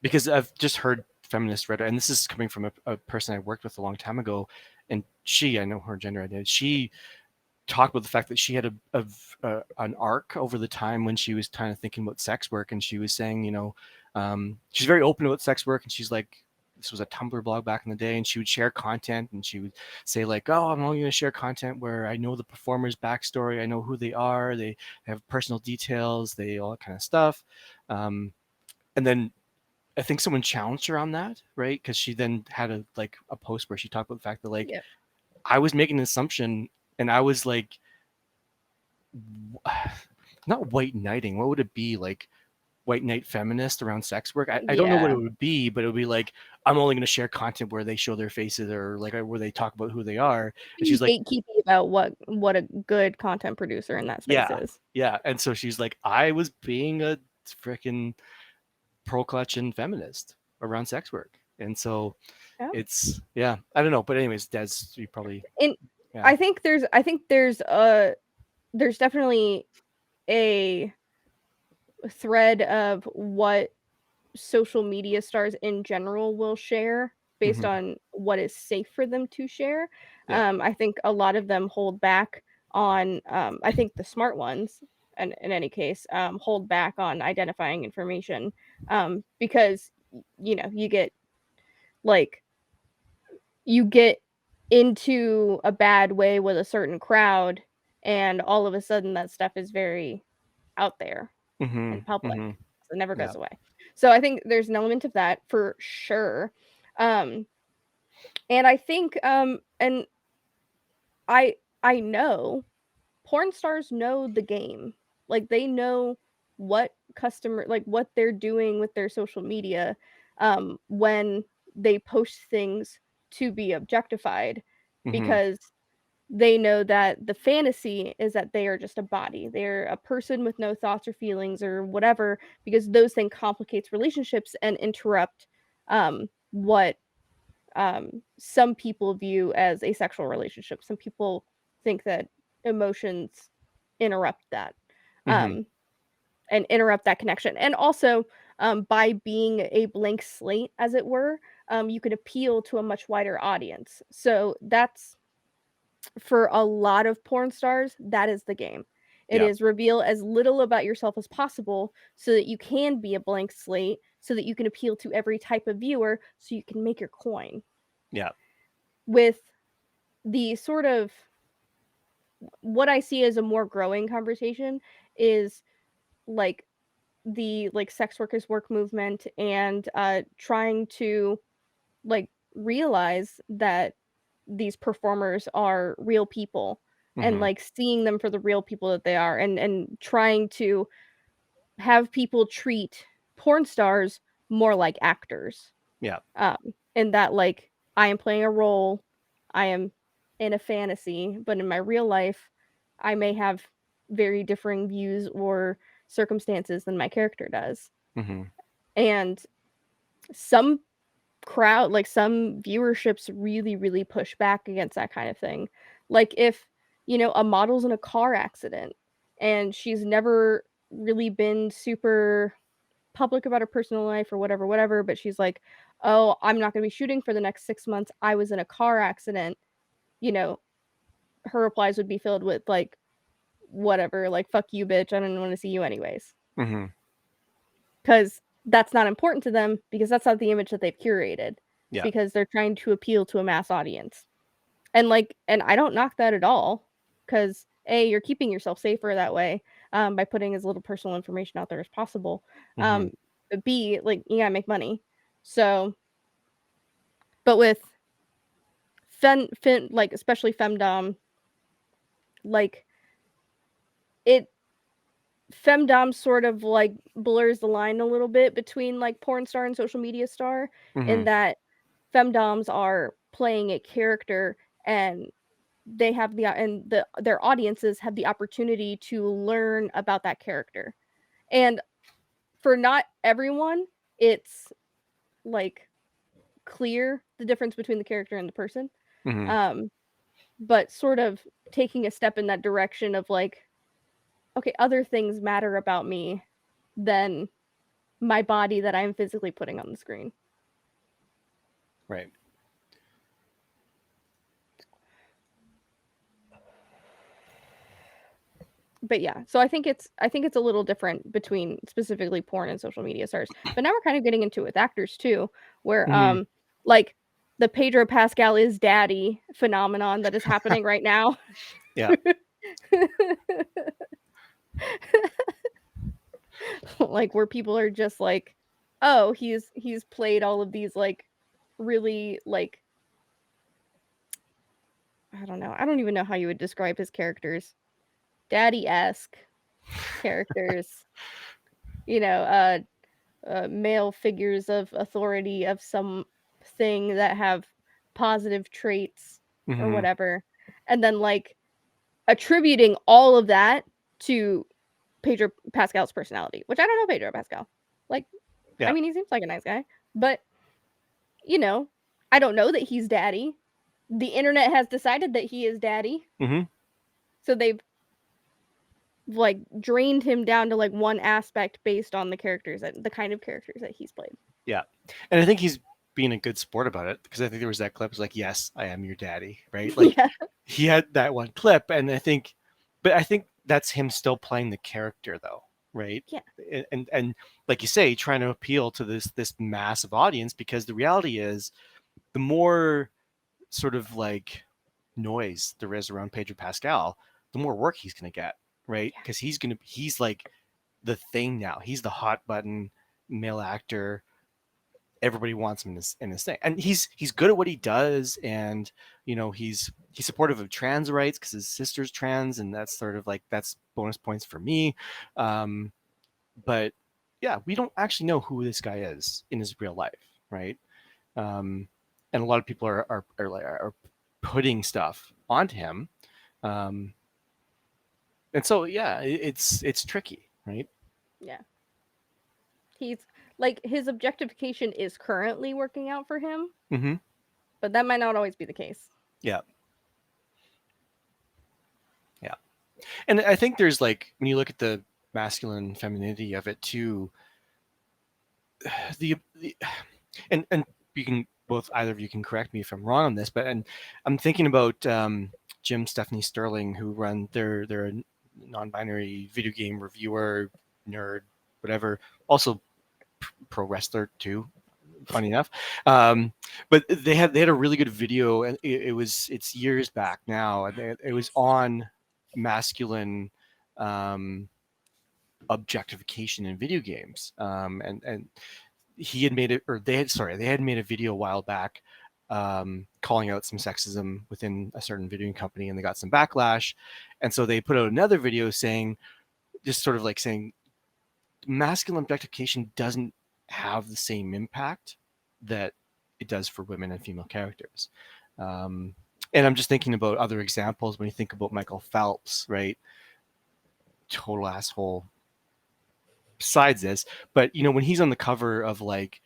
Because I've just heard feminist rhetoric, and this is coming from a person I worked with a long time ago, and I know her gender identity, she talked about the fact that she had an arc over the time when she was kind of thinking about sex work, and she was saying, you know, she's very open about sex work, and she's like, this was a Tumblr blog back in the day, and she would share content, and she would say like, oh, I'm only going to share content where I know the performer's backstory, I know who they are, they have personal details, they all that kind of stuff. And then I think someone challenged her on that, right? Because she then had a post where she talked about the fact that like Yep. I was making an assumption, and I was like, not white knighting. What would it be, like white knight feminist around sex work? I don't know what it Yeah. would be, but it would be like I'm only going to share content where they show their faces or like where they talk about who they are. And she's like, Gatekeeping about what a good content producer in that space yeah, is. yeah. And so she's like, I was being a freaking pearl clutching feminist around sex work. And so Yeah. it's I don't know, but anyways, Des, you probably And yeah. I think there's definitely a thread of what social media stars in general will share based Mhm. on what is safe for them to share. Yeah. I think a lot of them hold back on I think the smart ones, and in any case, hold back on identifying information, because you get like you get into a bad way with a certain crowd, and all of a sudden that stuff is very out there Mhm. and public. Mhm. So it never Yeah. goes away. So I think there's an element of that for sure. Um, and I think and I know porn stars know the game. Like they know what they're doing with their social media when they post things to be objectified, Mhm. because they know that the fantasy is that they are just a body. They're a person with no thoughts or feelings or whatever, because those things complicates relationships and interrupt what some people view as a sexual relationship. Some people think that emotions interrupt that, Mhm. um, and interrupt that connection. And also, by being a blank slate, as it were, you could appeal to a much wider audience. So that's for a lot of porn stars, that is the game. It Yeah. is reveal as little about yourself as possible so that you can be a blank slate, so that you can appeal to every type of viewer, so you can make your coin. Yeah. With the sort of what I see as a more growing conversation is like the sex workers work movement, and trying to like realize that these performers are real people, and Mhm. like seeing them for the real people that they are, and trying to have people treat porn stars more like actors, Yeah. um and that like I am playing a role, I am in a fantasy, but in my real life I may have very differing views or circumstances than my character does. Mhm. And some some viewerships really push back against that kind of thing. Like if, a model's in a car accident and she's never really been super public about her personal life or whatever, but she's like, "Oh, I'm not going to be shooting for the next 6 months. I was in a car accident." You know, her replies would be filled with like whatever, like "fuck you, bitch. I don't want to see you anyways." Mhm. Cuz that's not important to them, because that's not the image that they've curated, Yeah. because they're trying to appeal to a mass audience. And I don't knock that at all, cuz A, you're keeping yourself safer that way, by putting as little personal information out there as possible. Mhm. But B, like you gotta make money. So, but with like especially femdom, like it femdom sort of like blurs the line a little bit between like porn star and social media star, in Mhm. that femdoms are playing a character, and they have their audiences have the opportunity to learn about that character. And for not everyone, it's like clear the difference between the character and the person. Mhm. Um, but sort of taking a step in that direction of like, okay, other things matter about me than my body that I'm physically putting on the screen. Right. But yeah, so I think it's a little different between specifically porn and social media stars. But now we're kind of getting into it with actors too, where Mhm. like the Pedro Pascal is daddy phenomenon that is happening right now. Yeah. Like where people are just like, oh, he's played all of these like really like, I don't know, I don't even know how you would describe his characters, daddy-esque characters, you know, male figures of authority of some thing that have positive traits or Mhm. whatever, and then like attributing all of that to Pedro Pascal's personality, which I don't know Pedro Pascal. Like, I Yeah. mean, he seems like a nice guy, but you know, I don't know that he's daddy. The internet has decided that he is daddy. Mm-hmm. So they've like drained him down to like one aspect based on the characters that the kind of characters that he's played. Yeah, and I think he's being a good sport about it, because I think there was that clip. It's like, yes, I am your daddy, right? Like Yeah. he had that one clip, and I think that's him still playing the character, though, right? Yeah. And like you say, trying to appeal to this massive audience, because the reality is, the more sort of like noise there is around Pedro Pascal, the more work he's going to get, right? Yeah. Because he's like the thing now. He's the hot button male actor. Everybody wants him in this thing, and he's good at what he does, and he's supportive of trans rights because his sister's trans, and that's sort of like, that's bonus points for me. But yeah, we don't actually know who this guy is in his real life, right? And a lot of people are putting stuff onto him, and so yeah, it's tricky, right? Yeah. He's like, his objectification is currently working out for him, Mm-hmm. but that might not always be the case. Yeah. Yeah. And I think there's like, when you look at the masculine femininity of it too, the and you can both, either of you can correct me if I'm wrong on this, but and I'm thinking about Jim Stephanie Sterling, who run they're a non-binary video game reviewer, nerd, whatever, also pro wrestler too, funny enough. But they had a really good video, and it's years back now, and it was on masculine objectification in video games, and he had made it, or they had made a video a while back, calling out some sexism within a certain video game company, and they got some backlash, and so they put out another video saying, just sort of like saying, masculine objectification doesn't have the same impact that it does for women and female characters. And I'm just thinking about other examples. When you think about Michael Phelps, right? Total asshole. Besides this, but when he's on the cover of like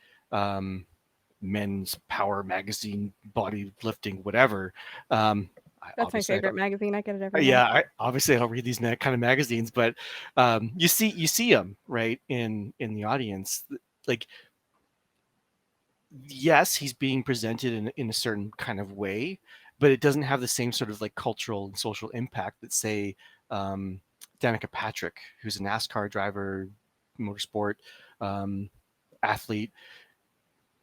Men's Power magazine, bodybuilding, whatever. That's my favorite magazine. I get it every Yeah, month. obviously I don't read these kind of magazines, but you see him right in the audience. Like, yes, he's being presented in a certain kind of way, but it doesn't have the same sort of like cultural and social impact that, say, Danica Patrick, who's a NASCAR driver, motorsport athlete.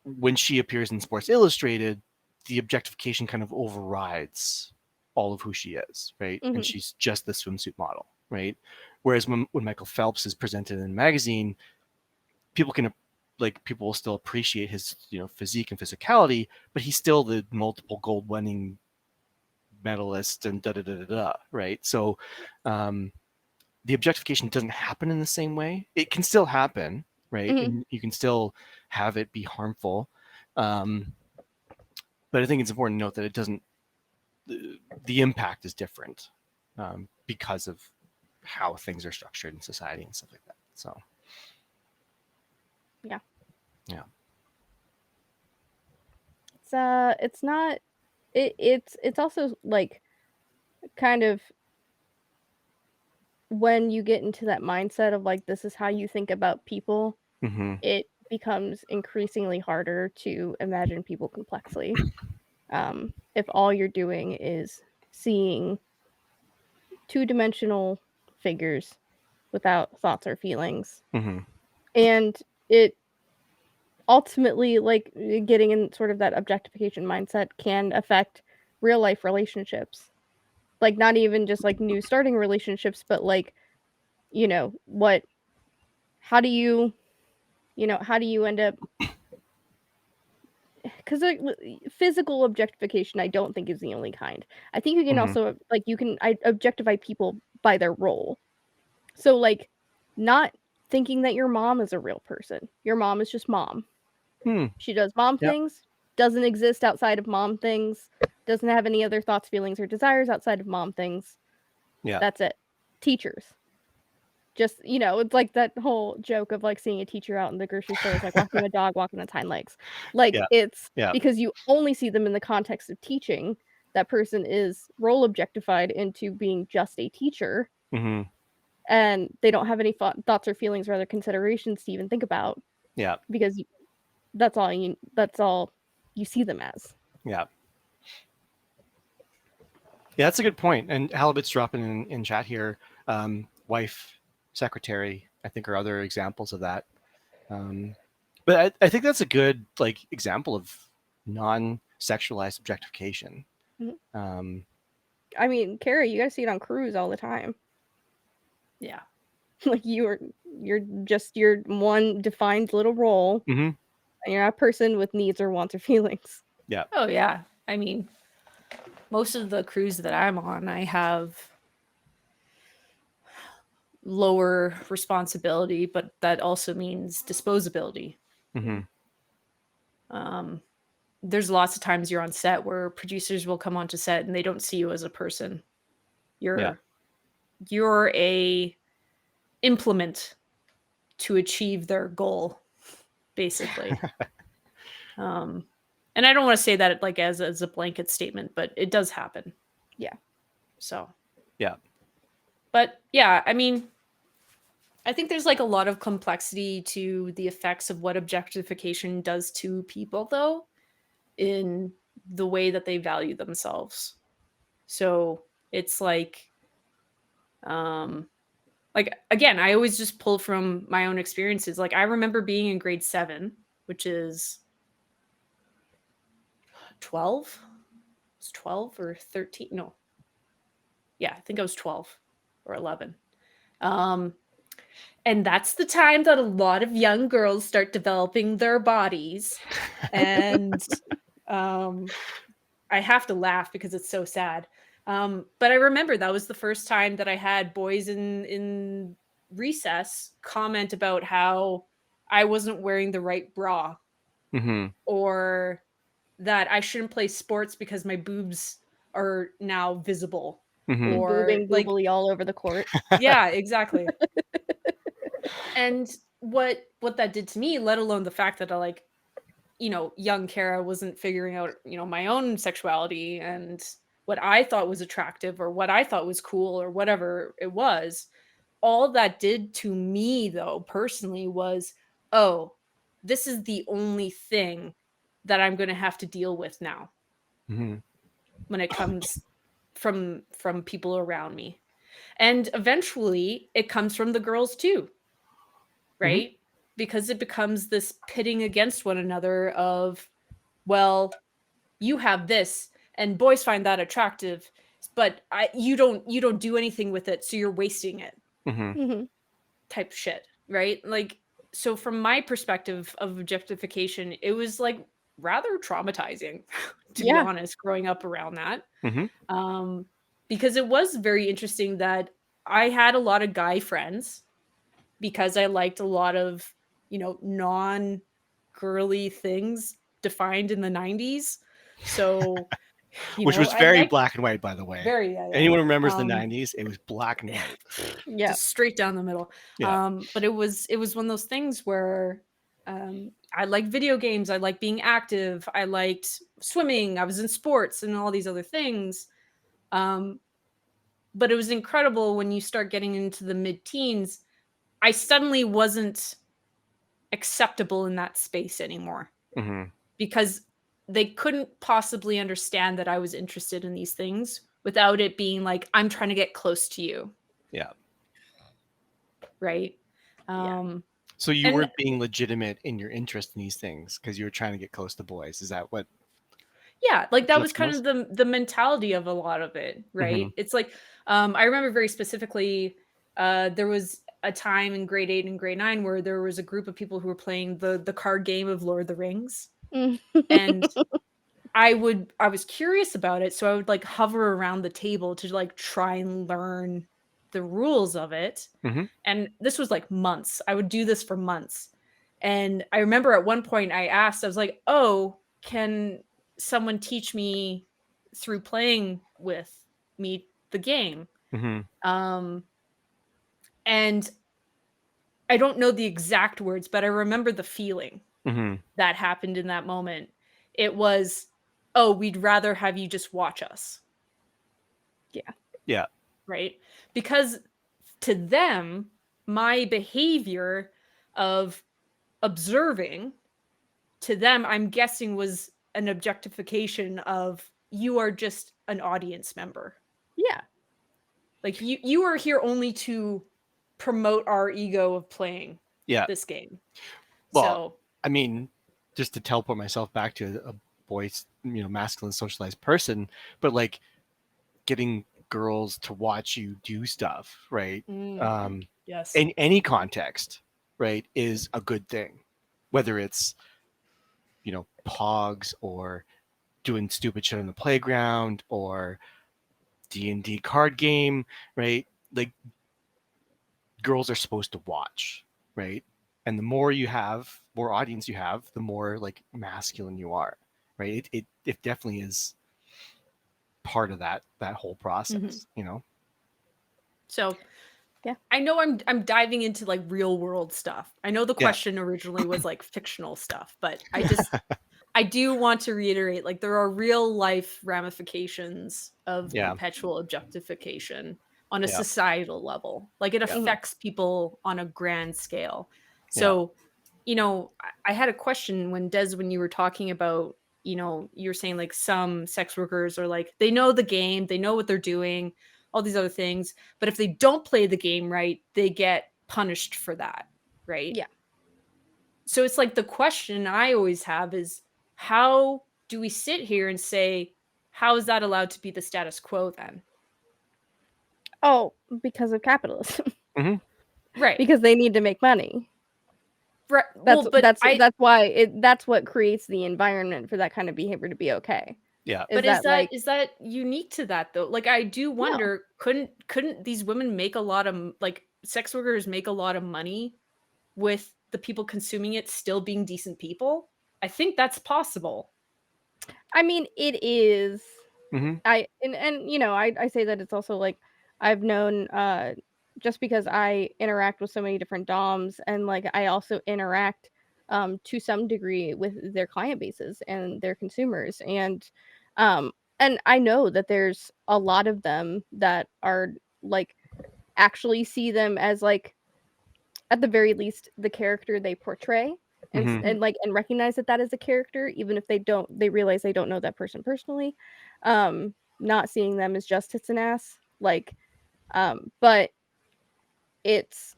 When she appears in Sports Illustrated, the objectification kind of overrides all of who she is, right? Mhm. And she's just the swimsuit model, right? Whereas when Michael Phelps is presented in a magazine, people will still appreciate his physique and physicality, but he's still the multiple gold winning medalist and right? So the objectification doesn't happen in the same way. It can still happen, right? Mhm. And you can still have it be harmful, but I think it's important to note that it doesn't. The impact is different because of how things are structured in society and stuff like that. So, yeah. It's not. It's also like kind of when you get into that mindset of like, this is how you think about people, mm-hmm. it becomes increasingly harder to imagine people complexly. If all you're doing is seeing two-dimensional figures without thoughts or feelings, Mm-hmm. and it ultimately, like, getting in sort of that objectification mindset can affect real life relationships. Like, not even just like new starting relationships, but like, how do you end up, because physical objectification I don't think is the only kind. I think you can also like, I objectify people by their role. So like, not thinking that your mom is a real person. Your mom is just mom. She does mom things, doesn't exist outside of mom things, doesn't have any other thoughts, feelings, or desires outside of mom things. Yeah. That's it. Teachers. just, it's like that whole joke of like seeing a teacher out in the grocery store is like walking a dog walking on its hind legs. Like Yeah. it's Yeah. because you only see them in the context of teaching. That person is role objectified into being just a teacher, Hmm. and they don't have any thoughts or feelings or other considerations to even think about Yeah. because that's all you see them as. Yeah. Yeah, that's a good point. And Halibut's dropping in chat here. Wife, secretary, I think, are other examples of that. But I think that's a good like example of non-sexualized objectification. Mhm. I mean, Carrie, you gotta see it on Cruise all the time. Yeah. Like you're just your one defined little role, Mhm. and you're not a person with needs or wants or feelings. Yeah. Oh yeah. I mean, most of the crews that I'm on, I have lower responsibility, but that also means disposability. Hmm. There's lots of times you're on set where producers will come onto set and they don't see you as a person. You're a implement to achieve their goal, basically. And I don't want to say that like as a blanket statement, but it does happen. Yeah. So Yeah. but yeah, I mean, I think there's like a lot of complexity to the effects of what objectification does to people, though, in the way that they value themselves. So it's like again, I always just pull from my own experiences. Like I remember being in grade 7, which is 12. It's 12 or 13. No. Yeah, I think I was 12 or 11. And that's the time that a lot of young girls start developing their bodies. And I have to laugh because it's so sad. But I remember that was the first time that I had boys in recess comment about how I wasn't wearing the right bra, Hmm. or that I shouldn't play sports because my boobs are now visible. Hmm. Or Boobing like, boobily all over the court. yeah, exactly. And what that did to me, let alone the fact that I like, young Kara wasn't figuring out, my own sexuality and what I thought was attractive or what I thought was cool or whatever it was. All that did to me, though, personally, was, oh, this is the only thing that I'm going to have to deal with now Hmm. when it comes from people around me. And eventually it comes from the girls too, right? Because it becomes this pitting against one another of, well, you have this and boys find that attractive, but you don't do anything with it, so you're wasting it. Hmm. Mm-hmm. Type shit, right? Like, so from my perspective of objectification, it was like rather traumatizing to be honest, growing up around that. Hmm. Because it was very interesting that I had a lot of guy friends because I liked a lot of, non girly things defined in the 90s. So, Which was I very liked black and white, by the way. very, yeah. Anyone who remembers the 90s, it was black and white. Yeah. Just straight down the middle. Yeah. But it was one of those things where I liked video games, I liked being active, I liked swimming, I was in sports and all these other things. But it was incredible when you start getting into the mid-teens, I suddenly wasn't acceptable in that space anymore. Hmm. Because they couldn't possibly understand that I was interested in these things without it being like, I'm trying to get close to you. Yeah. Right. So you And- weren't being legitimate in your interest in these things because you were trying to get close to boys. Is that what? Yeah, like that was Flipped kind of the mentality of a lot of it, right? It's like I remember very specifically there was a time in grade 8 and grade 9 where there was a group of people who were playing the card game of Lord of the Rings. And I was curious about it, so I would like hover around the table to like try and learn the rules of it. Hmm. And this was like months. I would do this for months. And I remember at one point I asked, I was like, "Oh, can someone teach me through playing with me the game?" Hmm. And I don't know the exact words, but I remember the feeling Mhm. that happened in that moment. It was, oh, we'd rather have you just watch us. Yeah. Right? Because to them, my behavior of observing, to them, I'm guessing, was an objectification of, you are just an audience member. Yeah. Like, you are here only to promote our ego of playing Yeah. this game. Well, So I mean, just to teleport myself back to a boy's, masculine socialized person, but like getting girls to watch you do stuff, right? yes. In any context, right, is a good thing. Whether it's, pogs or doing stupid shit on the playground or D&D card game, right? Like, girls are supposed to watch, right? And the more audience you have, the more like masculine you are, right? It definitely is part of that whole process, So Yeah. I know I'm diving into like real world stuff. I know the Yeah. question originally was like fictional stuff, but I do want to reiterate, like, there are real life ramifications of Yeah. perpetual objectification on a Yeah. societal level. Like, it Yeah. affects people on a grand scale. Yeah. So, I had a question when you were talking about, you were saying like some sex workers are like, they know the game, they know what they're doing, all these other things, but if they don't play the game right, they get punished for that, right? Yeah. So it's like, the question I always have is, how do we sit here and say, how is that allowed to be the status quo then? Oh, because of capitalism. Right. Because they need to make money. Right. That's Well, but that's why that's what creates the environment for that kind of behavior to be okay. Yeah. but Is that is that unique to that though? Like, I do wonder, couldn't these women make a lot of, like, sex workers make a lot of money with the people consuming it still being decent people? I think that's possible. I mean, it is. Mm-hmm. I say that it's also like, I've known just because I interact with so many different DOMs, and like I also interact to some degree with their client bases and their consumers, and I know that there's a lot of them that are like, actually see them as like, at the very least, the character they portray, and Mm-hmm. and recognize that that is a character, even if they realize they don't know that person personally. Not seeing them as just tits and ass, like, but it's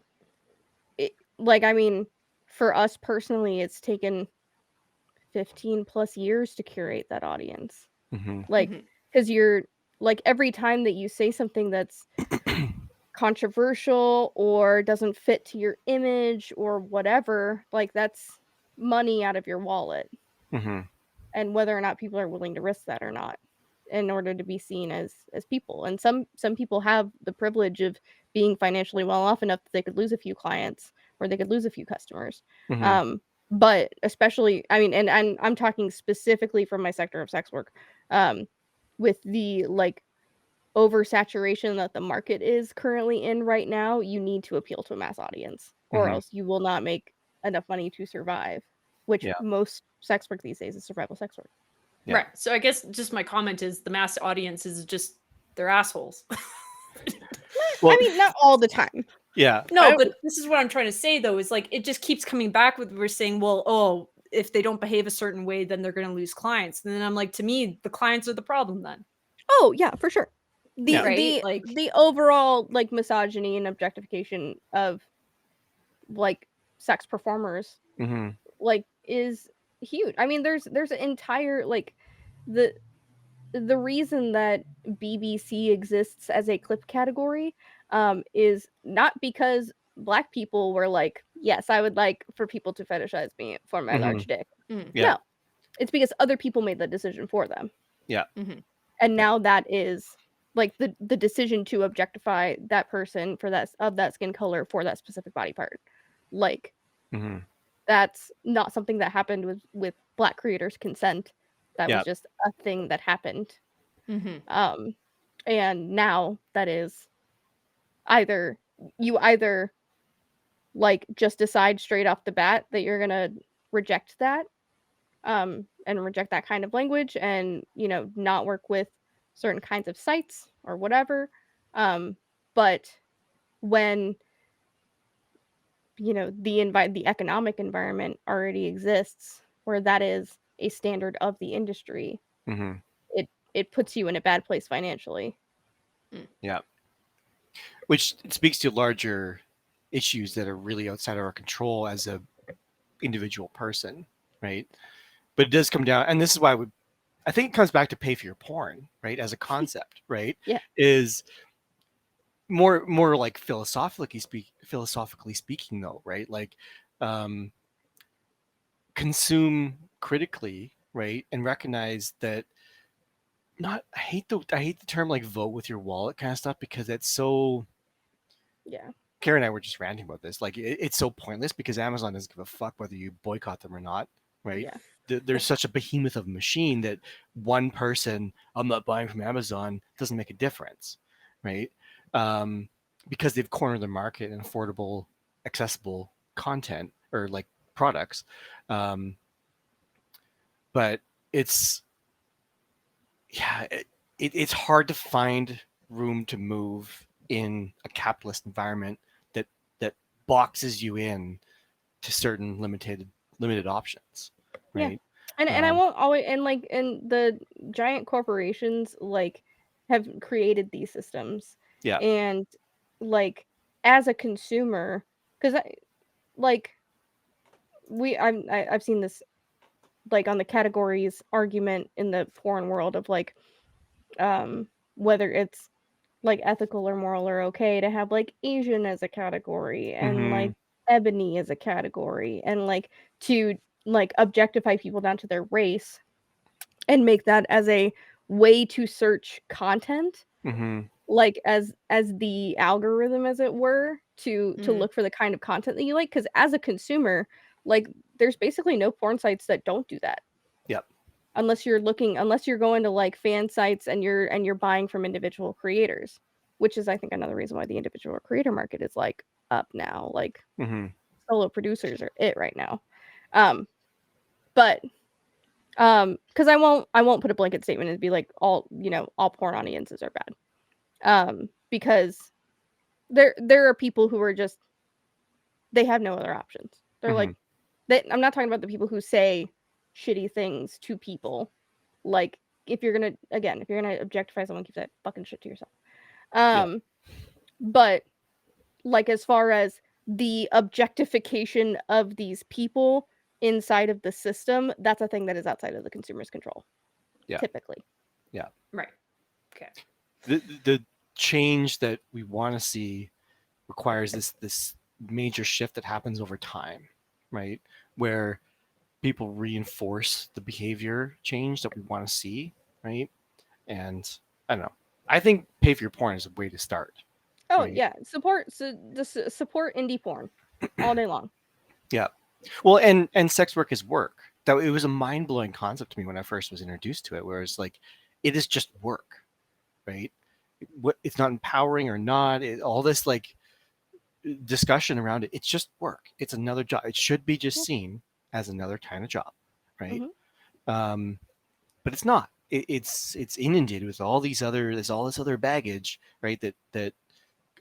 like, I mean, for us personally, it's taken 15 plus years to curate that audience, Mm-hmm. like, because you're like, every time that you say something that's controversial or doesn't fit to your image or whatever, like, that's money out of your wallet, Mm-hmm. and whether or not people are willing to risk that or not in order to be seen as people. And some people have the privilege of being financially well off enough that they could lose a few clients or they could lose a few customers. Mm-hmm. But especially, I mean, and I'm talking specifically from my sector of sex work, with the like oversaturation that the market is currently in right now, you need to appeal to a mass audience, or Mhm. else you will not make enough money to survive, which Yeah. most sex work these days is survival sex work. Yeah. Right. So I guess just my comment is, the mass audience is just, they're assholes. Well, I mean, not all the time. yeah. No, but this is what I'm trying to say though, is like, it just keeps coming back with, we're saying, well, oh, if they don't behave a certain way, then they're going to lose clients. And then I'm like, to me, the clients are the problem then. Oh yeah, for sure. The Yeah. Right? Like, the overall like misogyny and objectification of like sex performers Mm-hmm. like is huge. I mean, there's an entire like the reason that BBC exists as a clip category is not because Black people were like, yes, I would like for people to fetishize me for my Mhm. large dick. mm, Yeah. No, it's because other people made that decision for them. Yeah. mhm. And now that is like the decision to objectify that person for that skin color for that specific body part. Like, Mm-hmm. that's not something that happened with Black creators' consent. That Yeah. was just a thing that happened. Mhm. And now that is either you like just decide straight off the bat that you're gonna reject that, and reject that kind of language, and not work with certain kinds of sites or whatever. But when the economic environment already exists where that is a standard of the industry, Mm-hmm. it puts you in a bad place financially. Yeah. Which speaks to larger issues that are really outside of our control as a individual person, right? But it does come down, and this is why I think it comes back to pay for your porn, right? As a concept, right? Yeah. Is more like philosophically speaking though, right? Like consume critically, right? And recognize that not I hate the term like vote with your wallet kind of stuff, because it's so Yeah. Karen and I were just ranting about this. Like it's so pointless because Amazon doesn't give a fuck whether you boycott them or not, right? Yeah. There's such a behemoth of a machine that one person, I'm not buying from Amazon, doesn't make a difference, right? Because they've cornered the market in affordable, accessible content or like products. But it's it's hard to find room to move in a capitalist environment that boxes you in to certain limited options, right? And I won't always, and the giant corporations have created these systems. Yeah. And as a consumer, because I've seen this on the categories argument in the porn world of whether it's ethical or moral or okay to have Asian as a category, and ebony as a category, and to objectify people down to their race and make that as a way to search content, as the algorithm, as it were, to look for the kind of content that you like. Because as a consumer, there's basically no porn sites that don't do that. Yep. Unless you're going to fan sites and you're buying from individual creators, which is I think another reason why the individual creator market is up now. Solo producers are it right now. But because I won't put a blanket statement and be all porn audiences are bad. Because there are people who are just, they have no other options. They're I'm not talking about the people who say shitty things to people. If you're gonna objectify someone, keep that fucking shit to yourself. But as far as the objectification of these people inside of the system, that's a thing that is outside of the consumer's control. Yeah. Typically. Yeah. Right. Okay. The change that we want to see requires this major shift that happens over time, right? Where people reinforce the behavior change that we want to see, right? And I don't know. I think pay for your porn is a way to start. Oh right? yeah, support indie porn all day long. Yeah. Well, and sex work is work. That it was a mind-blowing concept to me when I first was introduced to it, where it's like it is just work, right? It's not empowering or not. All this discussion around it, it's just work. It's another job. It should be just seen as another kind of job, right? But it's not. It's inundated with all this other baggage, right? That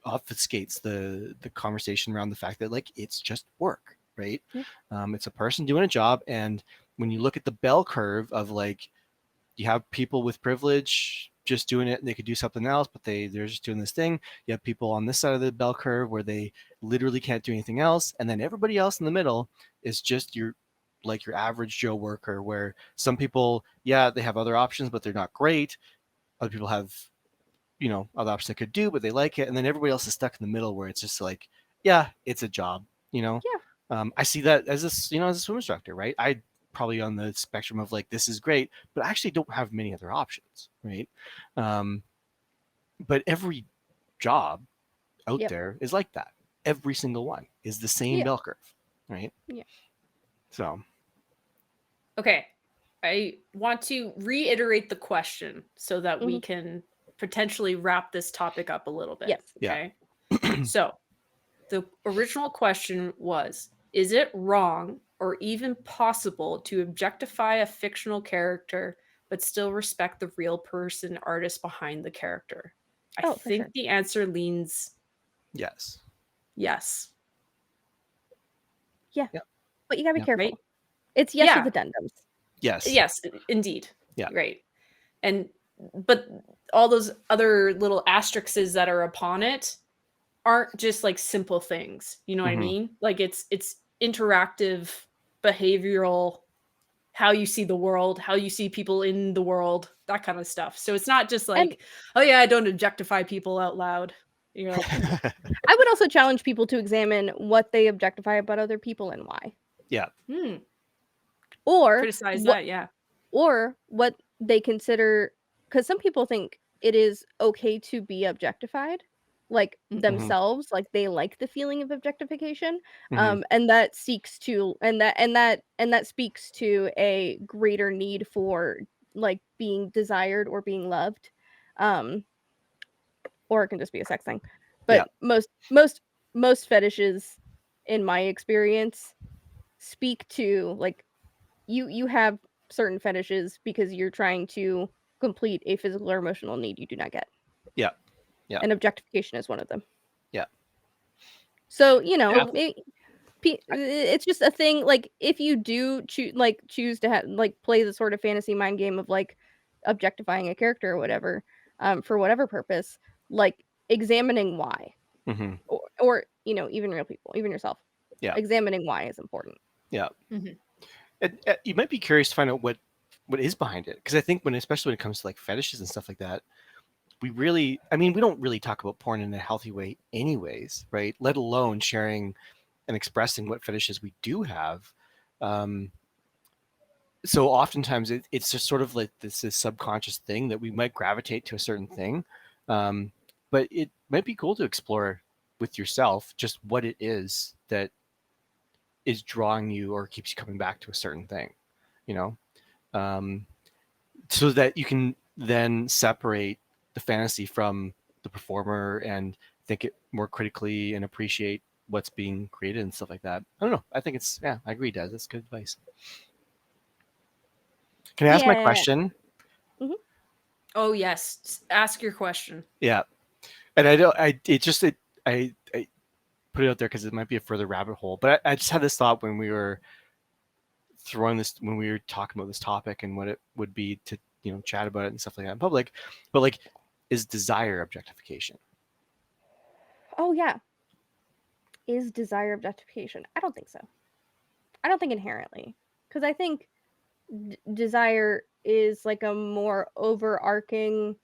obfuscates the conversation around the fact that it's just work, right? It's a person doing a job, and when you look at the bell curve of you have people with privilege just doing it and they could do something else, but they're just doing this thing. You have people on this side of the bell curve where they literally can't do anything else, and then everybody else in the middle is just your average Joe worker, where some people, they have other options, but they're not great. Other people have other options they could do, but they like it, and then everybody else is stuck in the middle where it's just it's a job. I see that as as a swim instructor, right? I probably on the spectrum of this is great, but I actually don't have many other options, right? But every job out there is like that. Every single one is the same bell curve, right? Yeah. So okay, I want to reiterate the question so that we can potentially wrap this topic up a little bit. Yes. Okay. So The original question was, is it wrong or even possible to objectify a fictional character but still respect the real person artist behind the character? I for think sure. the answer leans Yes. yes. Yeah. Yep. But you gotta be Yep. careful. Right? It's yes Yeah. with addendums. Yes. Yes, indeed. Yeah. Right. And but all those other little asterisks that are upon it aren't just like simple things. You know what I Mhm. mean? Like it's interactive, behavioral, how you see the world, how you see people in the world, that kind of stuff. So it's not just And like, oh yeah, I don't objectify people out loud. You're like, I would also challenge people to examine what they objectify about other people and why. Yeah. Or criticize what that, yeah. or what they consider, because some people think it is okay to be objectified, like Mhm. themselves, like they like the feeling of objectification, Mhm. and that seeks to and that speaks to a greater need for like being desired or being loved, or it can just be a sex thing. Yeah. But most fetishes, in my experience, speak to like you have certain fetishes because you're trying to complete a physical or emotional need you do not get. Yeah. Yeah. And objectification is one of them. Yeah. So, Yeah. it's just a thing, like if you do choose to have like play the sort of fantasy mind game of like objectifying a character or whatever, for whatever purpose, like examining why, Mhm. or even real people, even yourself. Yeah. Examining why is important. Yeah. Mhm. You might be curious to find out what is behind it, because I think especially when it comes to like fetishes and stuff like that, we don't really talk about porn in a healthy way anyways, right? Let alone sharing and expressing what fetishes we do have. So oftentimes it's just sort of like this subconscious thing that we might gravitate to a certain thing, but it might be cool to explore with yourself just what it is that is drawing you or keeps you coming back to a certain thing, you know, so that you can then separate the fantasy from the performer and think it more critically and appreciate what's being created and stuff like that. I don't know. I think I agree, Des. That's good advice. Can I ask my Yeah. question? Oh yes, ask your question. Yeah. And I put it out there because it might be a further rabbit hole, but I just had this thought when we were talking about this topic and what it would be to, chat about it and stuff like that in public, but like, is desire objectification? Oh yeah. Is desire objectification? I don't think so. I don't think inherently, because I think desire is like a more overarching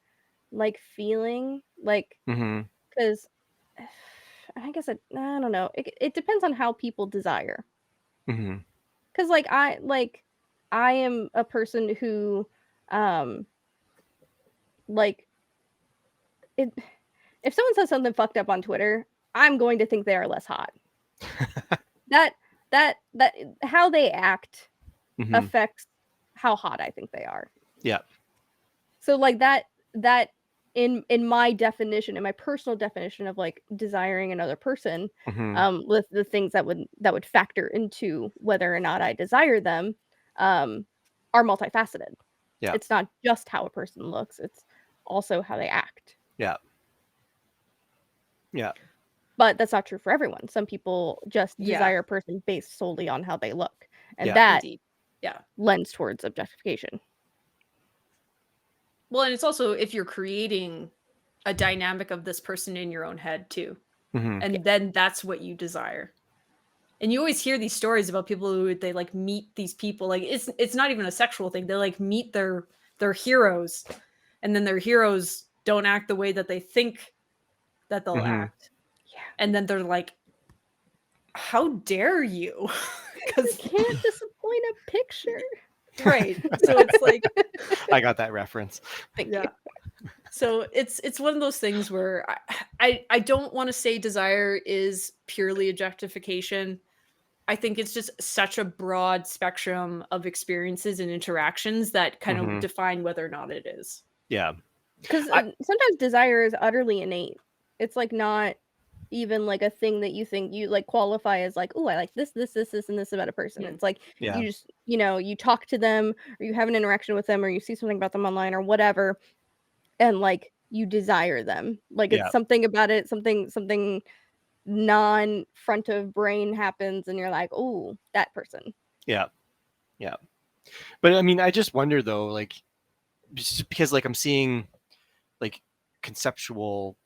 like feeling, like, Mm-hmm. because I guess I don't know. It depends on how people desire. Mm-hmm. Because I am a person who, like, if someone says something fucked up on Twitter, I'm going to think they are less hot. that how they act Mm-hmm. affects how hot I think they are. Yeah. So like that in my definition, in my personal definition of like desiring another person, Mm-hmm. with the things that would factor into whether or not I desire them, are multifaceted. Yeah. It's not just how a person looks, it's also how they act. Yeah. Yeah. But that's not true for everyone. Some people just Yeah. desire a person based solely on how they look, and Yeah. that Indeed. Yeah. lends towards objectification. Well, and it's also if you're creating a dynamic of this person in your own head too. Mm-hmm. And then that's what you desire. And you always hear these stories about people who they like meet these people, like it's not even a sexual thing. They like meet their heroes, and then their heroes don't act the way that they think that they'll Mm-hmm. act. Yeah. And then they're like, how dare you? Because you can't disappoint a picture. Right. So it's like I got that reference. Thank yeah. you. So it's one of those things where I don't want to say desire is purely objectification. I think it's just such a broad spectrum of experiences and interactions that kind Mhm. of define whether or not it is. Yeah. Because sometimes desire is utterly innate. It's like not even like a thing that you think you like qualify as like, oh, I like this, and this about a person. It's like Yeah. you just, you talk to them or you have an interaction with them or you see something about them online or whatever, and like you desire them. Like Yeah. it's something about it, something non-front of brain happens and you're like, oh, that person. Yeah. Yeah. But I mean, I just wonder though, like, just because like I'm seeing like conceptual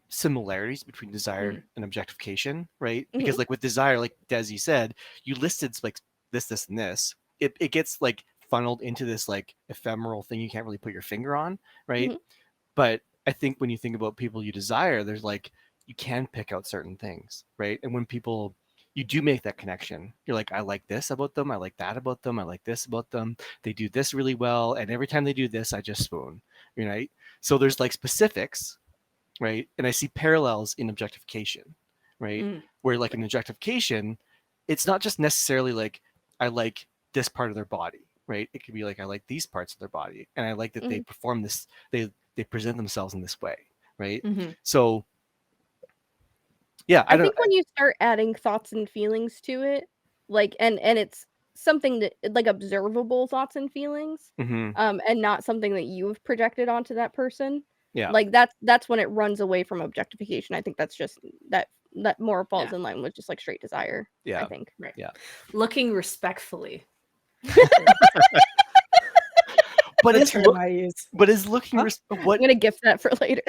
similarities between desire and objectification, right? Because like with desire, like Desi said, you listed like this, and this. It gets like funneled into this like ephemeral thing you can't really put your finger on, right? But I think when you think about people you desire, there's like you can pick out certain things, right? And when people you do make that connection, you're like, I like this about them, I like that about them, I like this about them. They do this really well, and every time they do this, I just swoon, right? So there's like specifics, right? And I see parallels in objectification, right? Where like in objectification, it's not just necessarily like I like this part of their body, right? It could be like I like these parts of their body, and I like that they perform this, they present themselves in this way, right? So yeah, I think when you start adding thoughts and feelings to it, like and it's something that like observable thoughts and feelings, and not something that you've projected onto that person. Yeah. Like that's when it runs away from objectification. I think that's just that more falls in line with just like straight desire. Yeah. I think. Right. Yeah. Looking respectfully. But The it's term I use. but is looking I'm what gonna gift that for later.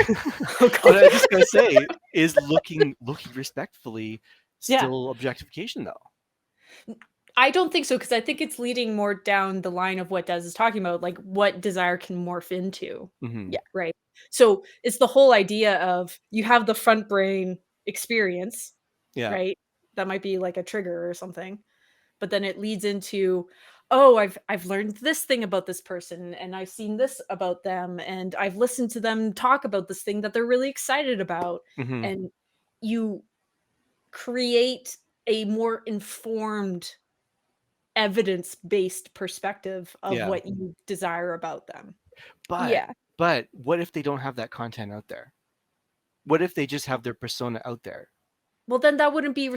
what I was just gonna say is looking respectfully still objectification though. I don't think so, because I think it's leading more down the line of what Des is talking about, like what desire can morph into. Yeah. Right. So it's the whole idea of you have the front brain experience, right? That might be like a trigger or something, but then it leads into, oh, I've learned this thing about this person, and I've seen this about them, and I've listened to them talk about this thing that they're really excited about, and you create a more informed, evidence-based perspective of what you desire about them. But what if they don't have that content out there? What if they just have their persona out there? Well, then that wouldn't be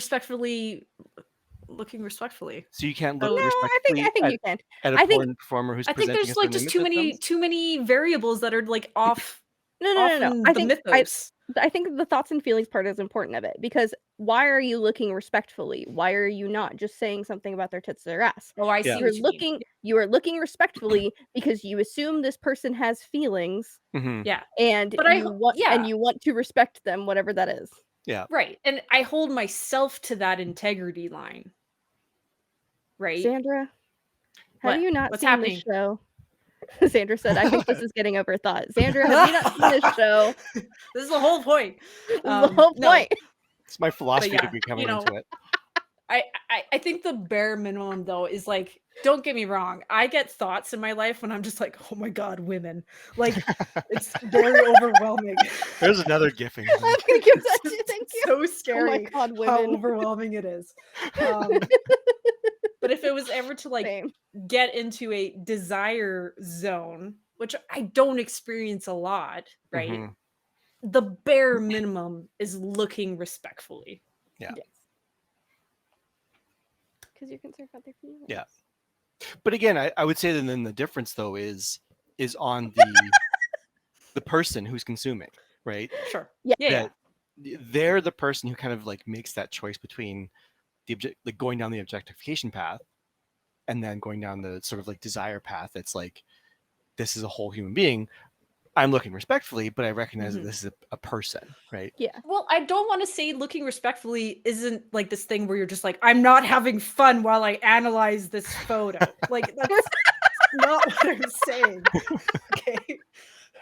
looking respectfully. So you can't look No, respectfully I think you can. at a porn performer who's I think presenting there's a like certain just image of too many variables that are like off. No. I think I think the thoughts and feelings part is important of it, because why are you looking respectfully? Why are you not just saying something about their tits or their ass? Oh, I see. Yeah. You are looking respectfully because you assume this person has feelings. Yeah. And But you want to respect them, whatever that is. Yeah. Right. And I hold myself to that integrity line. Right. Sandra, have you not What's seen happening? this show? Sandra said, I think this is getting overthought. Sandra, have you not seen this show? This is the whole point. This is the whole point. It's my philosophy yeah, degree coming into it. I think the bare minimum though is like, don't get me wrong, I get thoughts in my life when I'm just like, oh my god, women. Like it's very overwhelming. There's another gifting. I'm gonna give that to you. Thank you. So scary. Oh my god, how women. overwhelming it is. But if it was ever to like get into a desire zone, which I don't experience a lot, right? The bare minimum is looking respectfully. Yeah. Yes. Because you're concerned about their feelings. Yeah. But again, I would say that then the difference though is on the person who's consuming, right? Sure. Yeah. They're the person who kind of like makes that choice between like going down the objectification path and then going down the sort of like desire path. That's like, this is a whole human being. I'm looking respectfully, but I recognize that this is a person, right? Yeah. Well, I don't want to say looking respectfully isn't like this thing where you're just like, I'm not having fun while I analyze this photo. Like that's not what I'm saying. Okay.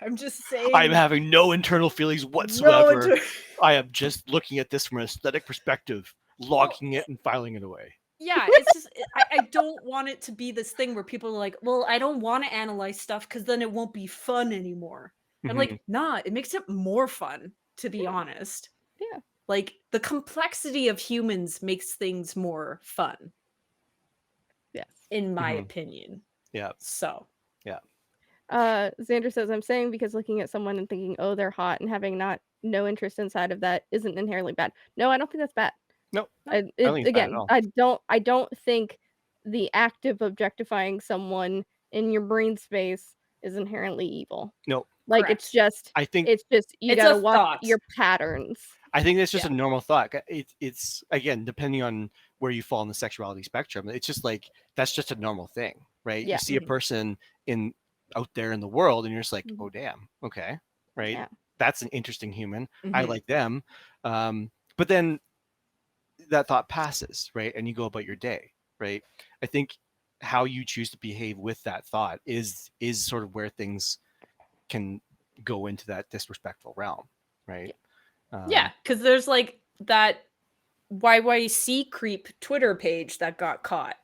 I'm just saying I'm having no internal feelings whatsoever. I am just looking at this from an aesthetic perspective, logging it and filing it away. Yeah, it's just I don't want it to be this thing where people are like, well, I don't want to analyze stuff because then it won't be fun anymore. I'm like, nah, it makes it more fun, to be honest. Yeah. Like the complexity of humans makes things more fun. Yes. In my opinion. Yeah. So. Yeah. Xander says, I'm saying because looking at someone and thinking, oh, they're hot, and having no interest inside of that isn't inherently bad. No, I don't think that's bad. No, I don't think it's bad at all. I don't think the act of objectifying someone in your brain space is inherently evil. No, like Correct. it's just I think you it's gotta a watch thought. your patterns. I think that's just Yeah. a normal thought. It's again depending on where you fall in the sexuality spectrum. It's just like that's just a normal thing, right? Yeah. You see a person out there in the world, and you're just like, Mhm. oh damn, okay, right? Yeah. That's an interesting human. I Mhm. like them, but then that thought passes, right? And you go about your day, right? I think how you choose to behave with that thought is sort of where things can go into that disrespectful realm, right? Yeah, because there's like that YYC creep Twitter page that got caught.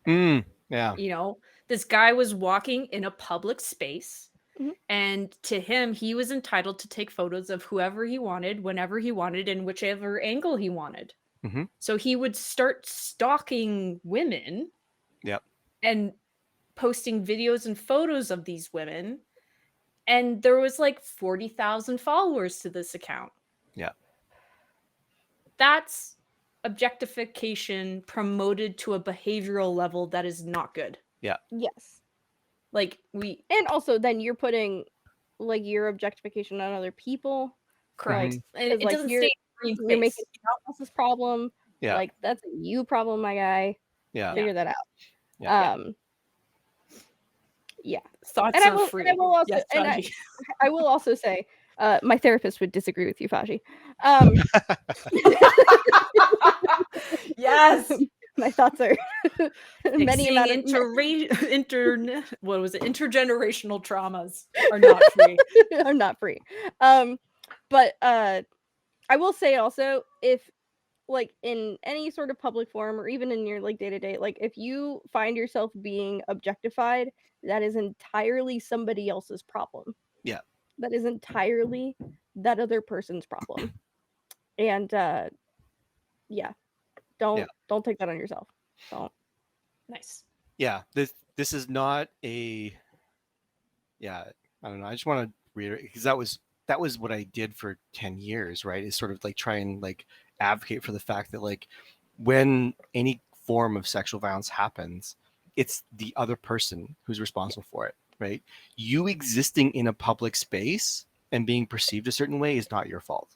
Yeah. You know, this guy was walking in a public space, Mhm. and to him, he was entitled to take photos of whoever he wanted, whenever he wanted, and whichever angle he wanted. Mhm. So he would start stalking women. Yep. And posting videos and photos of these women. And there was like 40,000 followers to this account. Yeah. That's objectification promoted to a behavioral level that is not good. Yeah. Yes. Like and also then you're putting like your objectification on other people. Correct. And it like, doesn't you're stay making someone else's problem. Yeah. Like that's a you problem, my guy. Yeah. Figure that out. Yeah. Yeah. Thoughts And are free. I will also, Yes, and Faji. I will also say, my therapist would disagree with you, Faji. Yes. My thoughts are many Fixing amount of intergenerational traumas are not free. are not free. But I will say also, if like in any sort of public forum or even in your like day-to-day, like if you find yourself being objectified, that is entirely somebody else's problem. Yeah. That is entirely that other person's problem. And yeah. Don't take that on yourself. Don't. Nice. Yeah. This is not a I don't know. I just want to reiterate because that was what I did for 10 years, right? Is sort of like try and like advocate for the fact that like when any form of sexual violence happens, it's the other person who's responsible for it, right? You existing in a public space and being perceived a certain way is not your fault,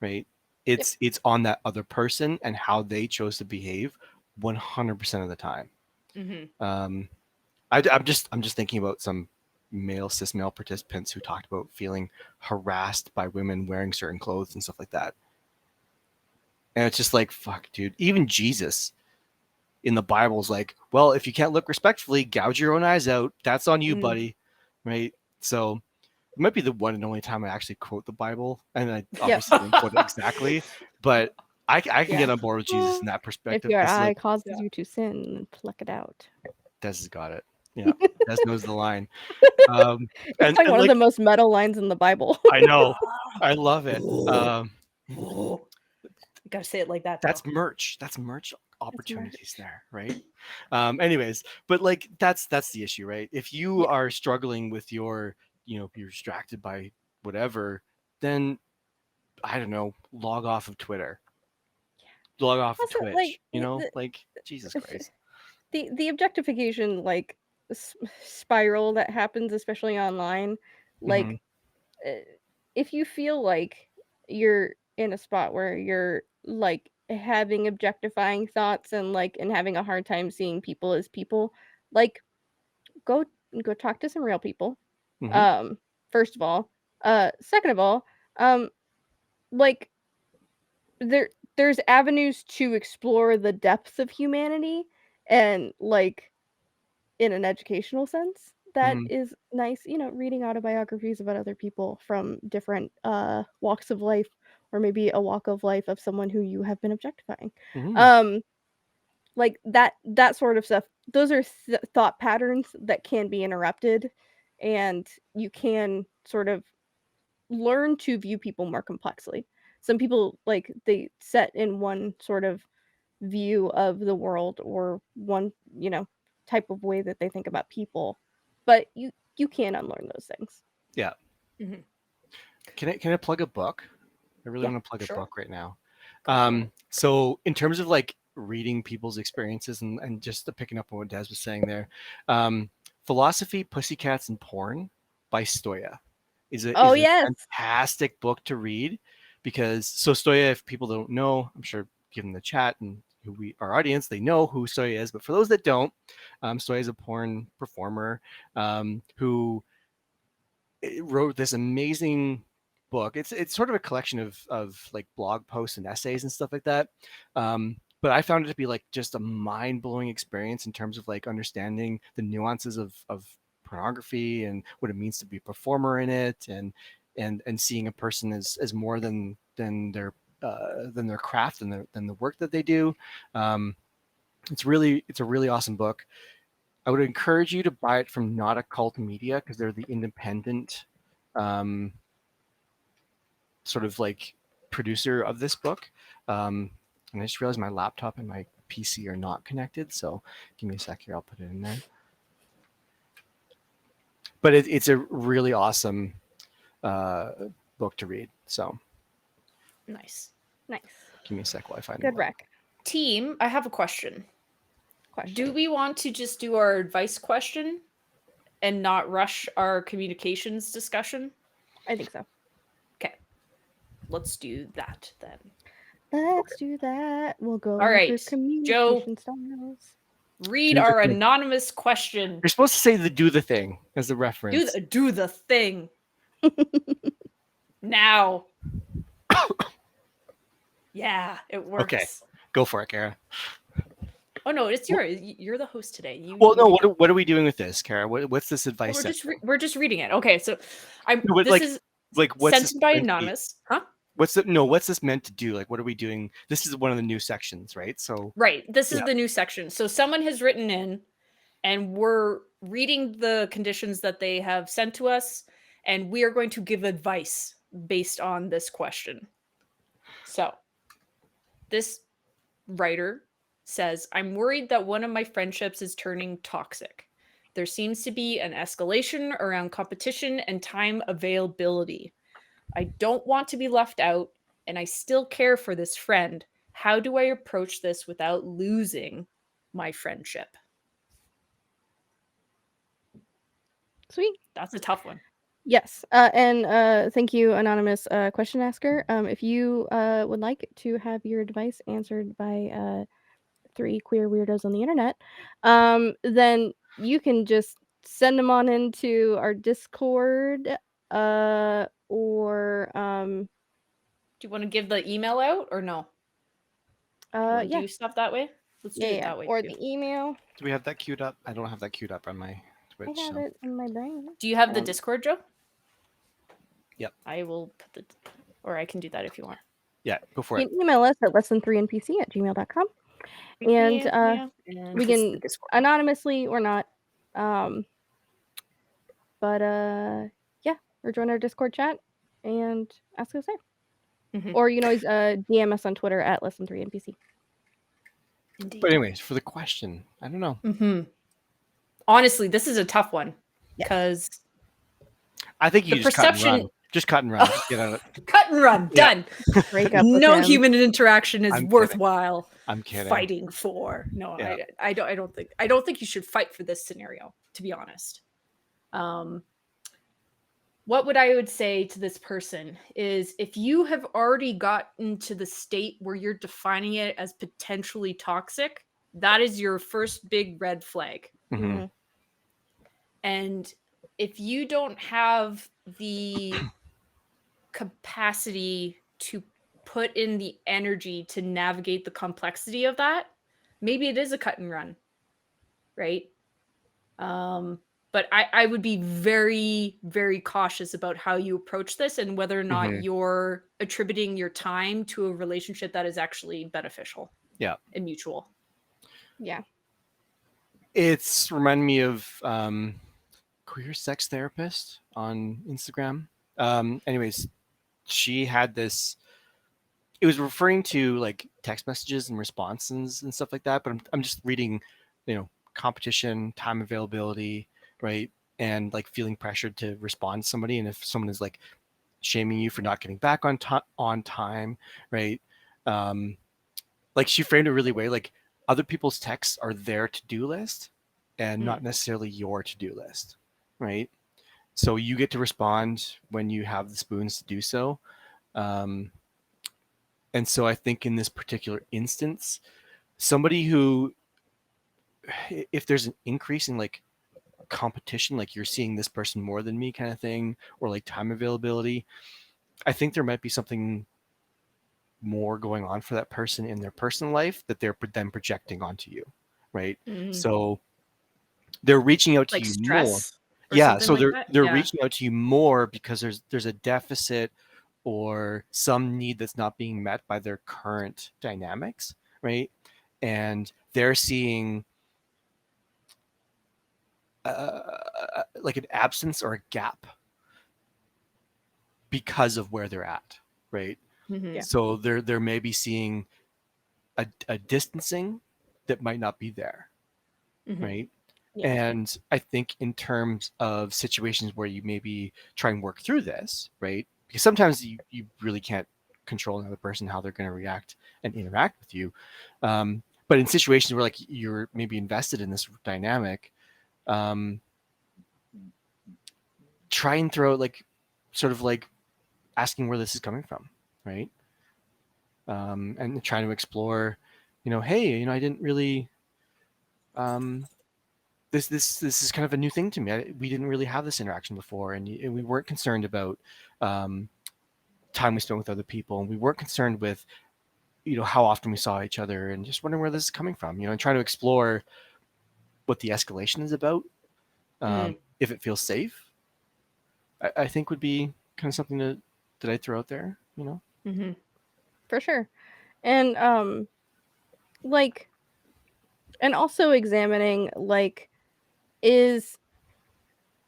right? It's on that other person and how they chose to behave 100% of the time. Mm-hmm. I'm just thinking about some cis male participants who talked about feeling harassed by women wearing certain clothes and stuff like that. And it's just like, fuck, dude. Even Jesus in the Bible is like, well, if you can't look respectfully, gouge your own eyes out. That's on you, buddy. Right? So it might be the one and only time I actually quote the Bible. And I obviously didn't quote it exactly. But I can get on board with Jesus in that perspective. If your It's eye like, causes you to sin, pluck it out. Des has got it. Yeah. Des knows the line. It's like one of the most metal lines in the Bible. I know. I love it. You gotta say it like that. That's merch. That's merch opportunities there, right? Anyways, but like that's the issue, right? If you are struggling with your, you're distracted by whatever, then I don't know, log off of Twitter. Log off of Twitch. Like Jesus Christ. The objectification like spiral that happens, especially online, like if you feel like you're in a spot where you're like having objectifying thoughts and having a hard time seeing people as people, like go talk to some real people. First of all, second of all, like there's avenues to explore the depths of humanity, and like in an educational sense that is nice, reading autobiographies about other people from different walks of life, or maybe a walk of life of someone who you have been objectifying. Like that sort of stuff. Those are thought patterns that can be interrupted, and you can sort of learn to view people more complexly. Some people, like, they set in one sort of view of the world, or one type of way that they think about people, but you can unlearn those things. Yeah. Mhm. Can I plug a book? I really Yeah, want to plug sure. a book right now. Go for it. So in terms of like reading people's experiences and just picking up on what Des was saying there, Philosophy, Pussycats, and Porn by Stoya is Oh, a yes. fantastic book to read because Stoya, if people don't know, I'm sure given the chat and our audience, they know who Stoya is. But for those that don't, Stoya is a porn performer who wrote this amazing book. It's sort of a collection of like blog posts and essays and stuff like that. But I found it to be like just a mind blowing experience in terms of like understanding the nuances of pornography and what it means to be a performer in it, and seeing a person as more than their craft and than the work that they do. It's a really awesome book. I would encourage you to buy it from Not a Cult Media because they're the independent sort of like producer of this book. And I just realized my laptop and my PC are not connected. So give me a sec here. I'll put it in there. But it's a really awesome book to read. So Nice. Nice. give me a sec while I find Good it. rec. Team, I have a question. Question. Do we want to just do our advice question and not rush our communications discussion? I think so. Okay. Let's do that then. Let's do that. We'll go All right, through Joe. communication styles. Read Do the our thing. anonymous question. You're supposed to say do the thing as the reference. Do the thing. Now. Yeah, it works. Okay. Go for it, Kara. Oh no, it's yours. You're the host today. Well, no. What are we doing with this, Kara? What's this advice? We're just reading it. Okay, so No, this is what's sent by anonymous, huh? What's this meant to do? Like, what are we doing? This is one of the new sections, right? So right, this is the new section. So someone has written in, and we're reading the conditions that they have sent to us, and we are going to give advice based on this question. So this writer says, I'm worried that one of my friendships is turning toxic. There seems to be an escalation around competition and time availability. I don't want to be left out, and I still care for this friend. How do I approach this without losing my friendship? Sweet. That's a tough one. Yes. And thank you, anonymous question asker. If you would like to have your advice answered by 3 queer weirdos on the internet, then you can just send them on into our Discord, or Do you want to give the email out or no? yeah, Do stuff that way? Let's do it that way. or too. the email. do we have that queued up? I don't have that queued up on my Twitch. I have it in my brain. Do you have the Discord, Joe? Yep. I will put or I can do that if you want. Yeah, go for You it. can email us at LessThan3NPC@gmail.com. And we can anonymously or not, but yeah, or join our Discord chat and ask us there. Mhm. Or you can always DM us on Twitter at LessThan3NPC. Indeed. But anyways, for the question, I don't know. Mm-hmm. Honestly, this is a tough one because I think you the just perception. cut and run. Just cut and run. Just get out of it. Cut and run. Yeah. Done. Break up with No him. human interaction is I'm kidding. worthwhile I'm kidding. fighting for. No, Yeah. I don't think you should fight for this scenario, to be honest. What I would say to this person is if you have already gotten to the state where you're defining it as potentially toxic, that is your first big red flag. Mhm. And if you don't have the capacity to put in the energy to navigate the complexity of that, maybe it is a cut and run, right? But I would be very, very cautious about how you approach this and whether or not Mhm. you're attributing your time to a relationship that is actually beneficial. Yeah. And mutual. Yeah. It's reminding me of queer sex therapist on Instagram. Anyways, she had this. It was referring to like text messages and responses and stuff like that. But I'm just reading, competition, time availability, right? and like feeling pressured to respond to somebody, and if someone is like shaming you for not getting back on time, right? Like she framed it really way, like other people's texts are their to-do list and not necessarily your to-do list, right? So you get to respond when you have the spoons to do so. And so I think in this particular instance, somebody who, if there's an increase in like competition, like you're seeing this person more than me kind of thing, or like time availability, I think there might be something more going on for that person in their personal life that they're then projecting onto you, right? So they're reaching out to Like you more. stress or Yeah, something so like they're that? they're Yeah. reaching out to you more because there's a deficit or some need that's not being met by their current dynamics, right? And they're seeing like an absence or a gap because of where they're at, right? Mhm. Yeah. So they're maybe seeing a distancing that might not be there, Mhm. right? Yeah. And I think in terms of situations where you maybe try and work through this, right? Because sometimes you really can't control another person, how they're going to react and interact with you. But in situations where like you're maybe invested in this dynamic, um, try and throw like sort of like asking where this is coming from, right? And trying to explore, hey, I didn't really, this is kind of a new thing to me. We didn't really have this interaction before, and we weren't concerned about um, time we spent with other people, and we weren't concerned with, how often we saw each other, and just wondering where this is coming from, and trying to explore what the escalation is about, if it feels safe. I think would be kind of something that I throw out there, Mhm. For sure. And like, and also examining like, is,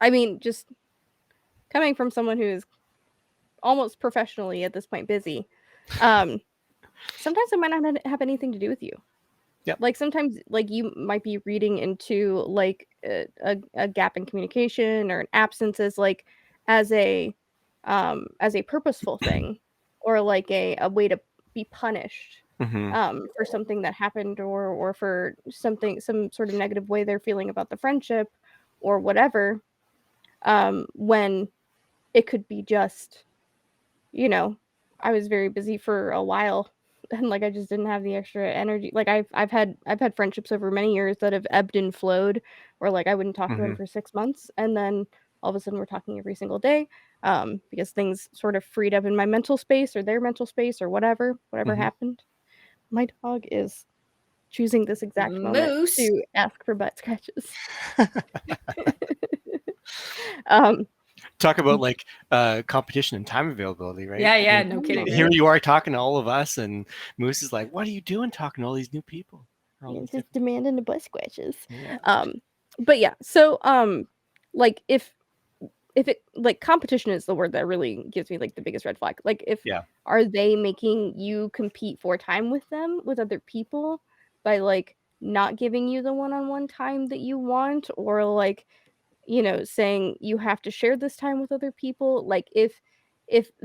I mean, just coming from someone who is almost professionally at this point busy, um sometimes it might not have anything to do with you. Yep. Like sometimes like you might be reading into like a gap in communication or an absence as a purposeful thing, or like a way to be punished Mm-hmm. for something that happened, or for some sort of negative way they're feeling about the friendship or whatever, when it could be just, I was very busy for a while and like I just didn't have the extra energy. Like I've had friendships over many years that have ebbed and flowed, where like I wouldn't talk to them Mm-hmm. for 6 months, and then all of a sudden we're talking every single day, because things sort of freed up in my mental space or their mental space or whatever Mm-hmm. happened. My dog is choosing this exact moment Moose. to ask for butt scratches. um Talk about like competition and time availability, right? Yeah, yeah, Like, no kidding, here right? you are talking to all of us, and Moose is like, "What are you doing talking to all these new people?" All Yeah, these just demanding the butt scratches. yeah. But yeah, so like if it like competition is the word that really gives me like the biggest red flag. Like if Yeah. are they making you compete for time with them, with other people, by like not giving you the one-on-one time that you want, or like, saying you have to share this time with other people. Like if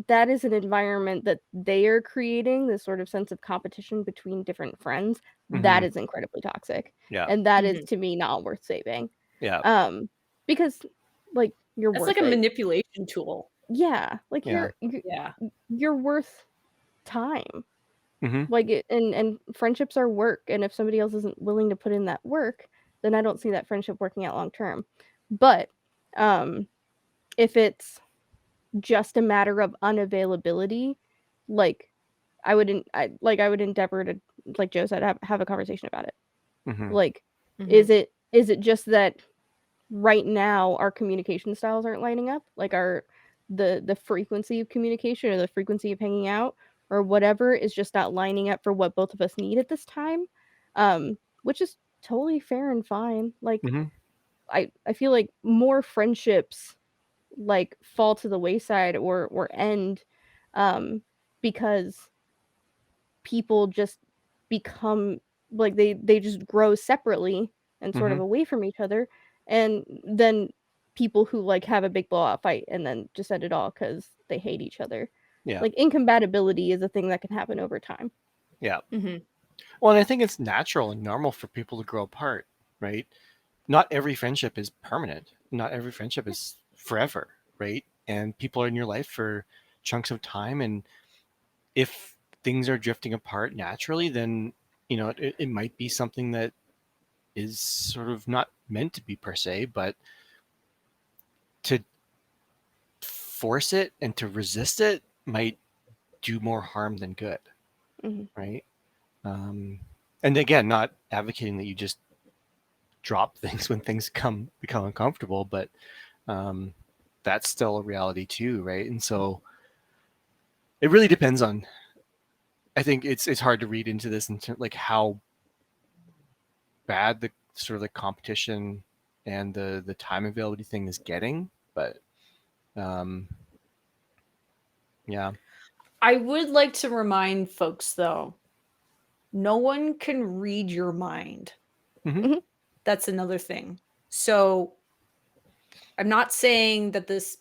that is an environment that they are creating, this sort of sense of competition between different friends, that Mm-hmm. is incredibly toxic. Yeah. And that is Mhm. to me not worth saving. Yeah. Because like you're That's like worth a it. manipulation tool. Yeah, like Yeah. Yeah. you're worth time. Mm-hmm. Like and friendships are work, and if somebody else isn't willing to put in that work, then I don't see that friendship working out long term. But um if it's just a matter of unavailability, like I would endeavor to, like Joe said, have a conversation about it. Mm-hmm. Like, Mhm. is it just that right now our communication styles aren't lining up? Like our the frequency of communication or the frequency of hanging out or whatever is just not lining up for what both of us need at this time. Which is totally fair and fine. Like Mm-hmm. I feel like more friendships like fall to the wayside or end, um because people just become like they just grow separately and sort Mm-hmm. of away from each other, and then people who like have a big blowout fight and then just end it all because they hate each other. Yeah. Like incompatibility is a thing that can happen over time. Yeah. Mhm. Well, and I think it's natural and normal for people to grow apart, right? Not every friendship is permanent. Not every friendship is forever, right? And people are in your life for chunks of time. And if things are drifting apart naturally, then, it might be something that is sort of not meant to be per se, but to force it and to resist it might do more harm than good, Mhm. right? And again, not advocating that you just drop things when things become uncomfortable, but that's still a reality too, right? And so it really depends on. I think it's hard to read into this and like how bad the sort of the competition and the time availability thing is getting, but yeah. I would like to remind folks, though, no one can read your mind. Mm-hmm. That's another thing. So I'm not saying that this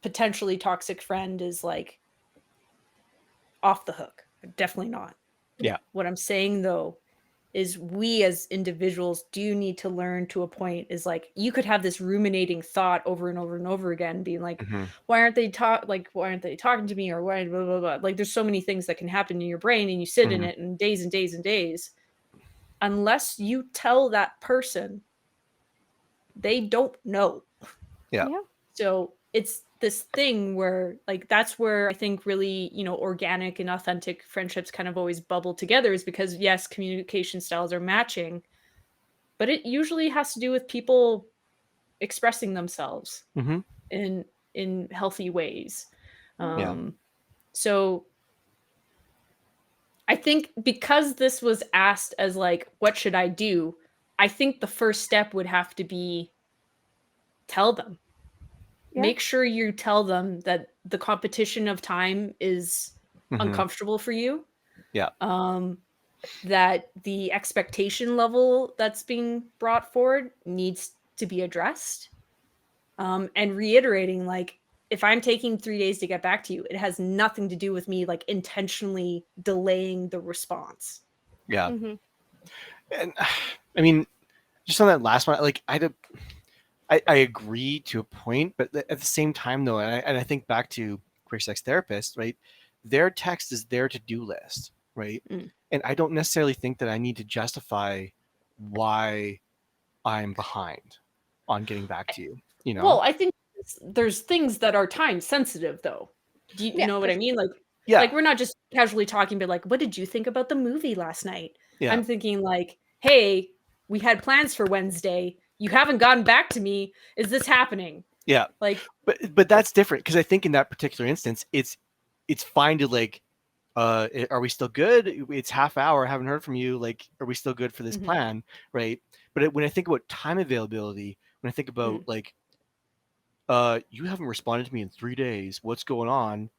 potentially toxic friend is like off the hook. Definitely not. Yeah. What I'm saying, though, is we as individuals do need to learn to a point is like you could have this ruminating thought over and over and over again being like Mm-hmm. why aren't they talking to me, or why blah, blah, blah. Like there's so many things that can happen in your brain and you sit in Mm-hmm. it and days and days and days. Unless you tell that person, they don't know. Yeah. Yeah. So it's this thing where like that's where I think really, organic and authentic friendships kind of always bubble together, is because yes, communication styles are matching, but it usually has to do with people expressing themselves Mm-hmm. in healthy ways. Yeah. So I think because this was asked as like, what should I do? I think the first step would have to be tell them. Yeah. Make sure you tell them that the competition of time is Mm-hmm. uncomfortable for you. Yeah. That the expectation level that's being brought forward needs to be addressed. And reiterating, like, if I'm taking 3 days to get back to you, it has nothing to do with me like intentionally delaying the response. Yeah. Mm-hmm. And I mean, just on that last one, like I agree to a point, but at the same time, though, and I think back to Queer Sex Therapist, right? Their text is their to-do list, right? Mm. And I don't necessarily think that I need to justify why I'm behind on getting back to you. Well, I think there's things that are time sensitive, though. Do you Yeah, know for what I sure. mean? Like, Yeah. like we're not just casually talking, but like, what did you think about the movie last night? Yeah. I'm thinking like, hey, we had plans for Wednesday. You haven't gotten back to me. Is this happening? Yeah. Like, But that's different because I think in that particular instance, it's fine to like, are we still good? It's half hour. I haven't heard from you. Like, are we still good for this Mhm. plan? Right. But when I think about time availability, when I think about like, you haven't responded to me in 3 days. What's going on?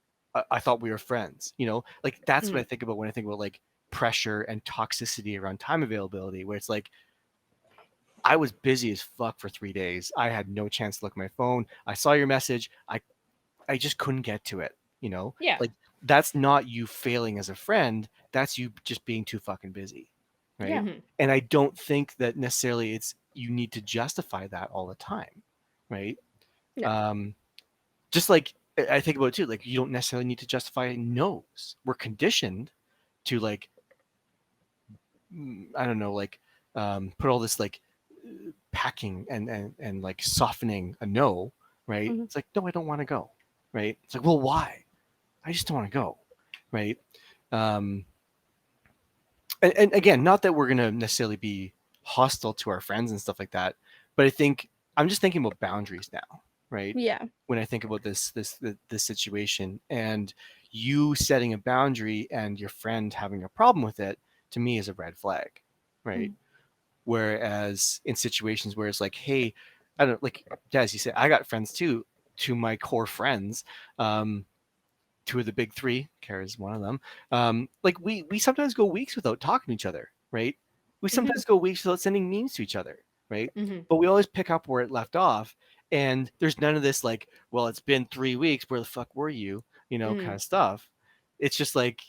I thought we were friends. Like that's what I think about when I think about like pressure and toxicity around time availability, where it's like, I was busy as fuck for 3 days. I had no chance to look at my phone. I saw your message. I just couldn't get to it. yeah. Like that's not you failing as a friend. That's you just being too fucking busy, right? Yeah. Mhm. And I don't think that necessarily you need to justify that all the time, right? No. Just like I think about it too, like you don't necessarily need to justify no's. We're conditioned to like, I don't know, like put all this like packing and like softening a no, right? Mhm. It's like, no, I don't want to go, right? It's like, well, why? I just don't want to go, right? Um, and again, not that we're gonna necessarily be hostile to our friends and stuff like that, but I think I'm just thinking about boundaries now, right? Yeah. When I think about this situation, and you setting a boundary and your friend having a problem with it, to me is a red flag, right? Mhm. Whereas in situations where it's like, hey, I don't like, as you said, I got friends too, to my core friends, two of the big three, Kara's one of them. Like we sometimes go weeks without talking to each other, right? We sometimes go weeks without sending memes to each other, right? Mhm. But we always pick up where it left off, And there's none of this like, well, it's been 3 weeks, where the fuck were you, kind of stuff. It's just like,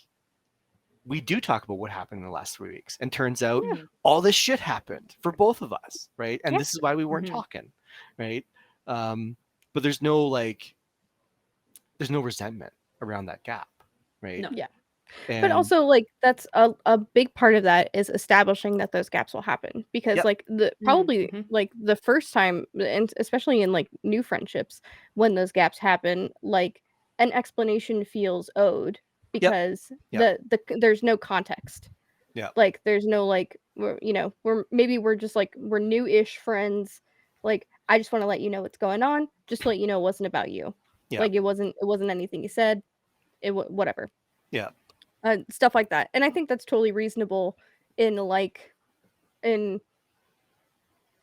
we do talk about what happened in the last 3 weeks, and turns out Yeah. all this shit happened for both of us, right? And Yeah. this is why we weren't talking, right? But there's no resentment around that gap, right? No. Yeah. And But also, like, that's a big part of that is establishing that those gaps will happen, because Yep. like probably like the first time, and especially in like new friendships, when those gaps happen, like an explanation feels owed, because Yep. there's no context. Yeah. Like there's no like, we're just like, we're new-ish friends, like I just want to let you know what's going on, just to let you know it wasn't about you. Yeah. Like it wasn't anything you said, whatever. Yeah. Stuff like that. And I think that's totally reasonable in like in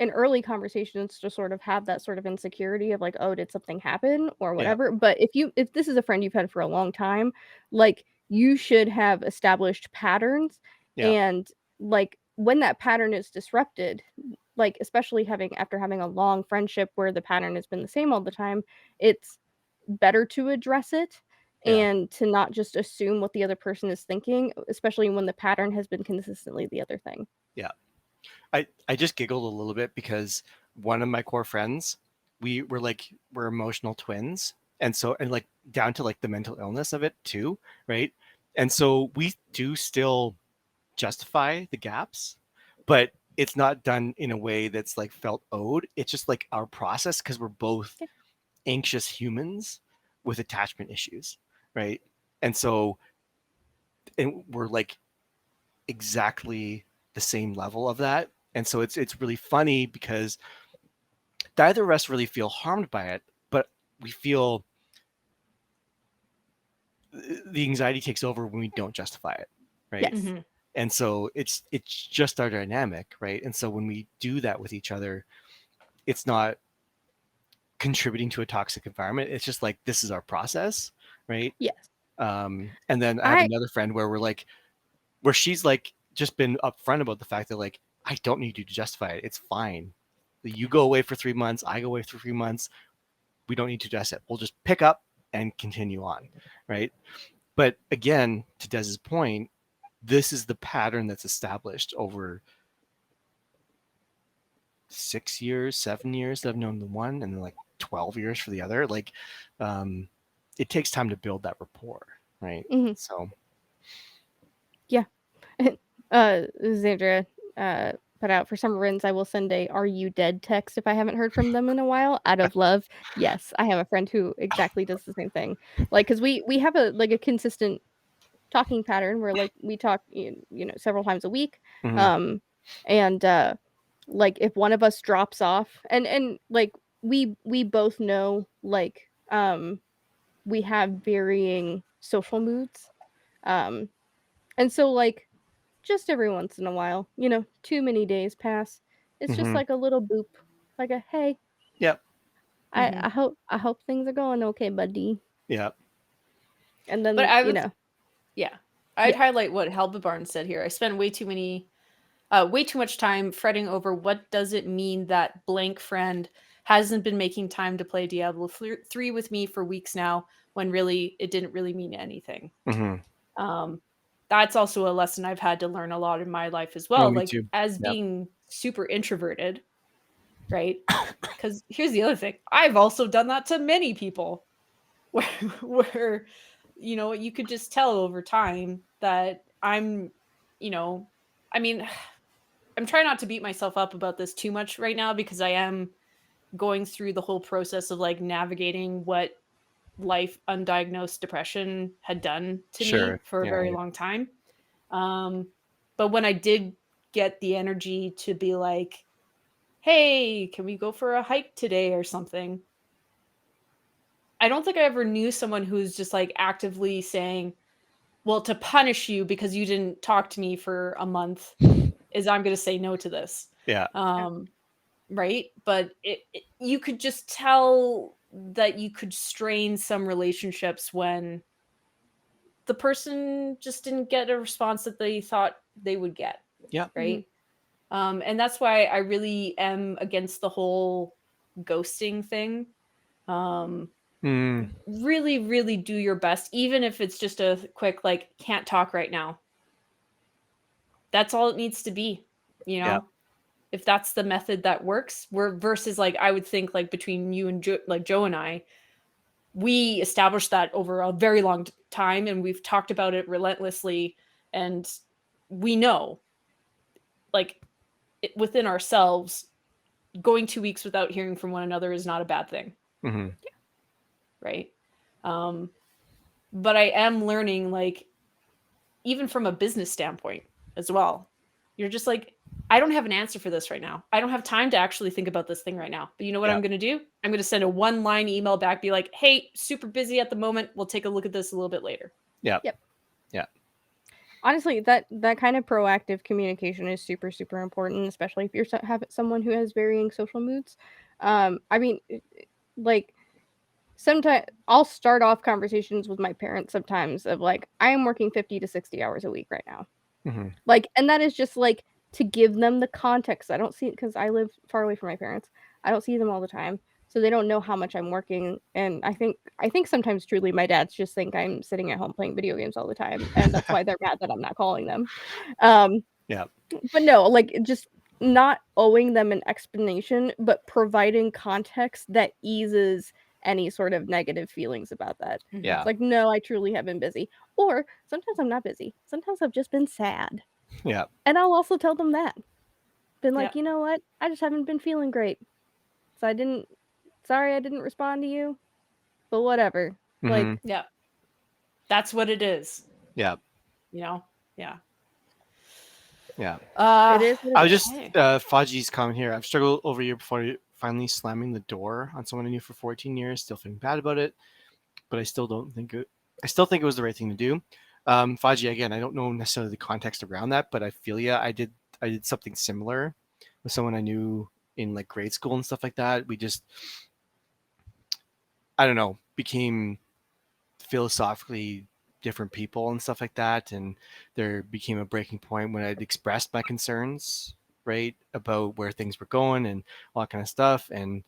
early conversations, to sort of have that sort of insecurity of like, oh, did something happen or whatever. But if this is a friend you've had for a long time, like you should have established patterns. Yeah. And like when that pattern is disrupted, like especially after having a long friendship where the pattern has been the same all the time, it's better to address it, and to not just assume what the other person is thinking, especially when the pattern has been consistently the other thing. Yeah. I just giggled a little bit because one of my core friends, we're emotional twins. And so, and like down to like the mental illness of it too, right? And so we do still justify the gaps, but it's not done in a way that's like felt owed. It's just like our process, because we're both anxious humans with attachment issues, right? And so, and we're like exactly the same level of that. And so it's really funny because neither of us really feel harmed by it, but we feel the anxiety takes over when we don't justify it, right? Yes. And so it's just our dynamic, right? And so when we do that with each other, it's not contributing to a toxic environment. It's just like, this is our process, right? Yes. And then I have another friend where she's like just been upfront about the fact that like, I don't need you to justify it. It's fine. You go away for 3 months. I go away for 3 months. We don't need to adjust it. We'll just pick up and continue on, right? But again, to Des's point, this is the pattern that's established over 6 years, 7 years that I've known the one, and then like 12 years for the other. Like, it takes time to build that rapport, right? So, yeah. Zandra put out, for some friends I will send a "Are you dead?" text if I haven't heard from them in a while, out of love. Yes, I have a friend who exactly does the same thing. Like, because we have a consistent talking pattern where like we talk several times a week. And like if one of us drops off, and like we both know like we have varying social moods, and so like just every once in a while, too many days pass, it's just like a little boop, like a hey. Yep. I hope things are going okay, buddy. Yeah. And then But I'd highlight what Helbebarn said here. I spent way too much time fretting over what does it mean that blank friend hasn't been making time to play Diablo 3 with me for weeks now, when really it didn't really mean anything. That's also a lesson I've had to learn a lot in my life as well. Me like too. as being super introverted, right? Because here's the other thing. I've also done that to many people where you could just tell over time that I'm trying not to beat myself up about this too much right now, because I am going through the whole process of like navigating what life undiagnosed depression had done to me for a very long time. But when I did get the energy to be like, hey, can we go for a hike today or something? I don't think I ever knew someone who's just like actively saying, well, to punish you because you didn't talk to me for a month is I'm going to say no to this. Yeah. Right. But you could just tell that you could strain some relationships when the person just didn't get a response that they thought they would get. Yeah. Right. And that's why I really am against the whole ghosting thing. Mm, Really, really do your best, even if it's just a quick, like, can't talk right now. That's all it needs to be, you know? Yeah. If that's the method that works, we're versus like I would think like between you and Joe and I, we established that over a very long time and we've talked about it relentlessly, and we know like within ourselves going 2 weeks without hearing from one another is not a bad thing. mm-hmm. Right. But I am learning, like, even from a business standpoint as well, you're just like, I don't have an answer for this right now. I don't have time to actually think about this thing right now. But you know what Yeah. I'm going to do? I'm going to send a 1-line email back, be like, hey, super busy at the moment. We'll take a look at this a little bit later. Yeah. Yep. Yeah. Honestly, that kind of proactive communication is super, super important, especially if you're have someone who has varying social moods. I mean, like, sometimes I'll start off conversations with my parents sometimes of like, I am working 50 to 60 hours a week right now. Mm-hmm. Like, and that is just like to give them the context. I don't see it because I live far away from my parents. I don't see them all the time, so they don't know how much I'm working. And I think sometimes truly my dads just think I'm sitting at home playing video games all the time, and that's why they're mad that I'm not calling them. Yeah. But no, like, just not owing them an explanation, but providing context that eases any sort of negative feelings about that. Yeah. It's like, no, I truly have been busy. Or sometimes I'm not busy. Sometimes I've just been sad. Yeah. And I'll also tell them that. Been like, Yeah. you know what? I just haven't been feeling great. So sorry I didn't respond to you. But whatever. Mm-hmm. Like, Yeah. That's what it is. Yeah. You know? Yeah. Yeah. it is what I it was is. just Faji's comment here. I've struggled over a year before finally slamming the door on someone I knew for 14 years. Still feeling bad about it, but I still think it was the right thing to do. Faji, again, I don't know necessarily the context around that, but I feel I did something similar with someone I knew in like grade school and stuff like that. We just, I don't know, became philosophically different people and stuff like that, and there became a breaking point when I'd expressed my concerns, right, about where things were going and all that kind of stuff, and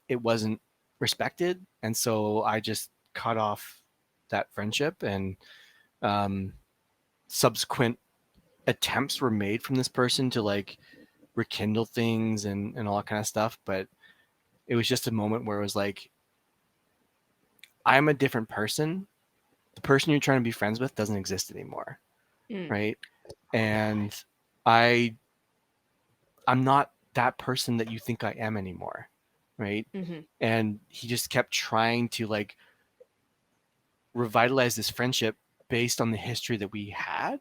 it wasn't respected, and so I just cut off that friendship, and subsequent attempts were made from this person to like rekindle things and all that kind of stuff, but it was just a moment where it was like, I'm a different person. The person you're trying to be friends with doesn't exist anymore. Right. And I'm not that person that you think I am anymore. Right. Mm-hmm. And he just kept trying to like revitalize this friendship based on the history that we had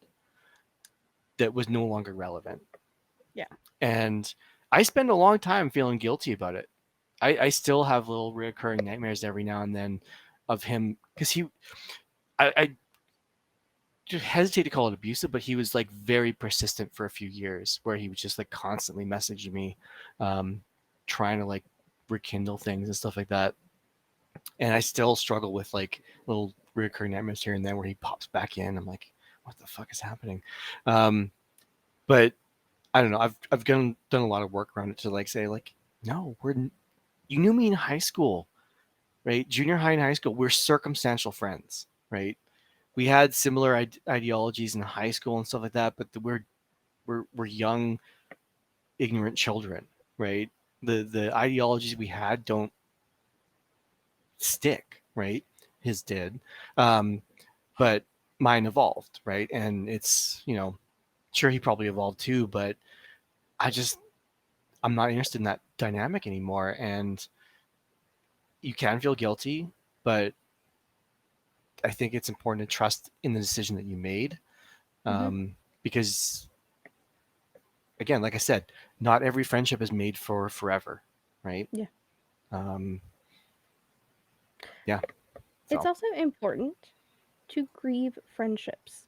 that was no longer relevant. Yeah. And I spend a long time feeling guilty about it. I still have little recurring nightmares every now and then of him, because I hesitate to call it abusive, but he was like very persistent for a few years, where he was just like constantly messaging me, trying to like rekindle things and stuff like that. And I still struggle with like little recurring nightmares here and then where he pops back in. I'm like, what the fuck is happening? But I don't know. I've done a lot of work around it to like say like, no, you knew me in high school, right? Junior high and high school, we're circumstantial friends, right? We had similar ideologies in high school and stuff like that, but we're young, ignorant children, right? The ideologies we had don't stick, right? His did, but mine evolved, right? And it's, sure, he probably evolved too, but I'm not interested in that dynamic anymore. And you can feel guilty, but I think it's important to trust in the decision that you made. Because again, like I said, not every friendship is made for forever, right? Yeah. Yeah. It's also important to grieve friendships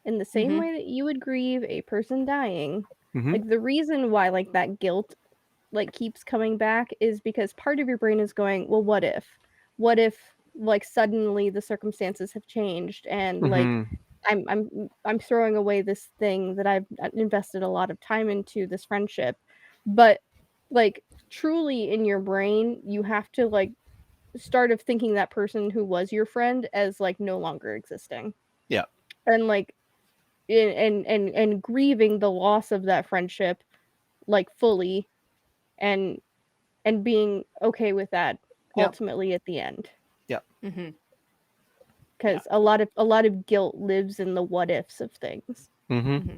in the same way that you would grieve a person dying. Like, the reason why like that guilt like keeps coming back is because part of your brain is going, well, what if like suddenly the circumstances have changed, and like I'm throwing away this thing that I've invested a lot of time into, this friendship. But like truly in your brain, you have to like start of thinking that person who was your friend as like no longer existing. Yeah. And like and grieving the loss of that friendship like fully and being okay with that Yep. ultimately at the end. Mm-hmm. Because a lot of guilt lives in the what ifs of things. Mm-hmm.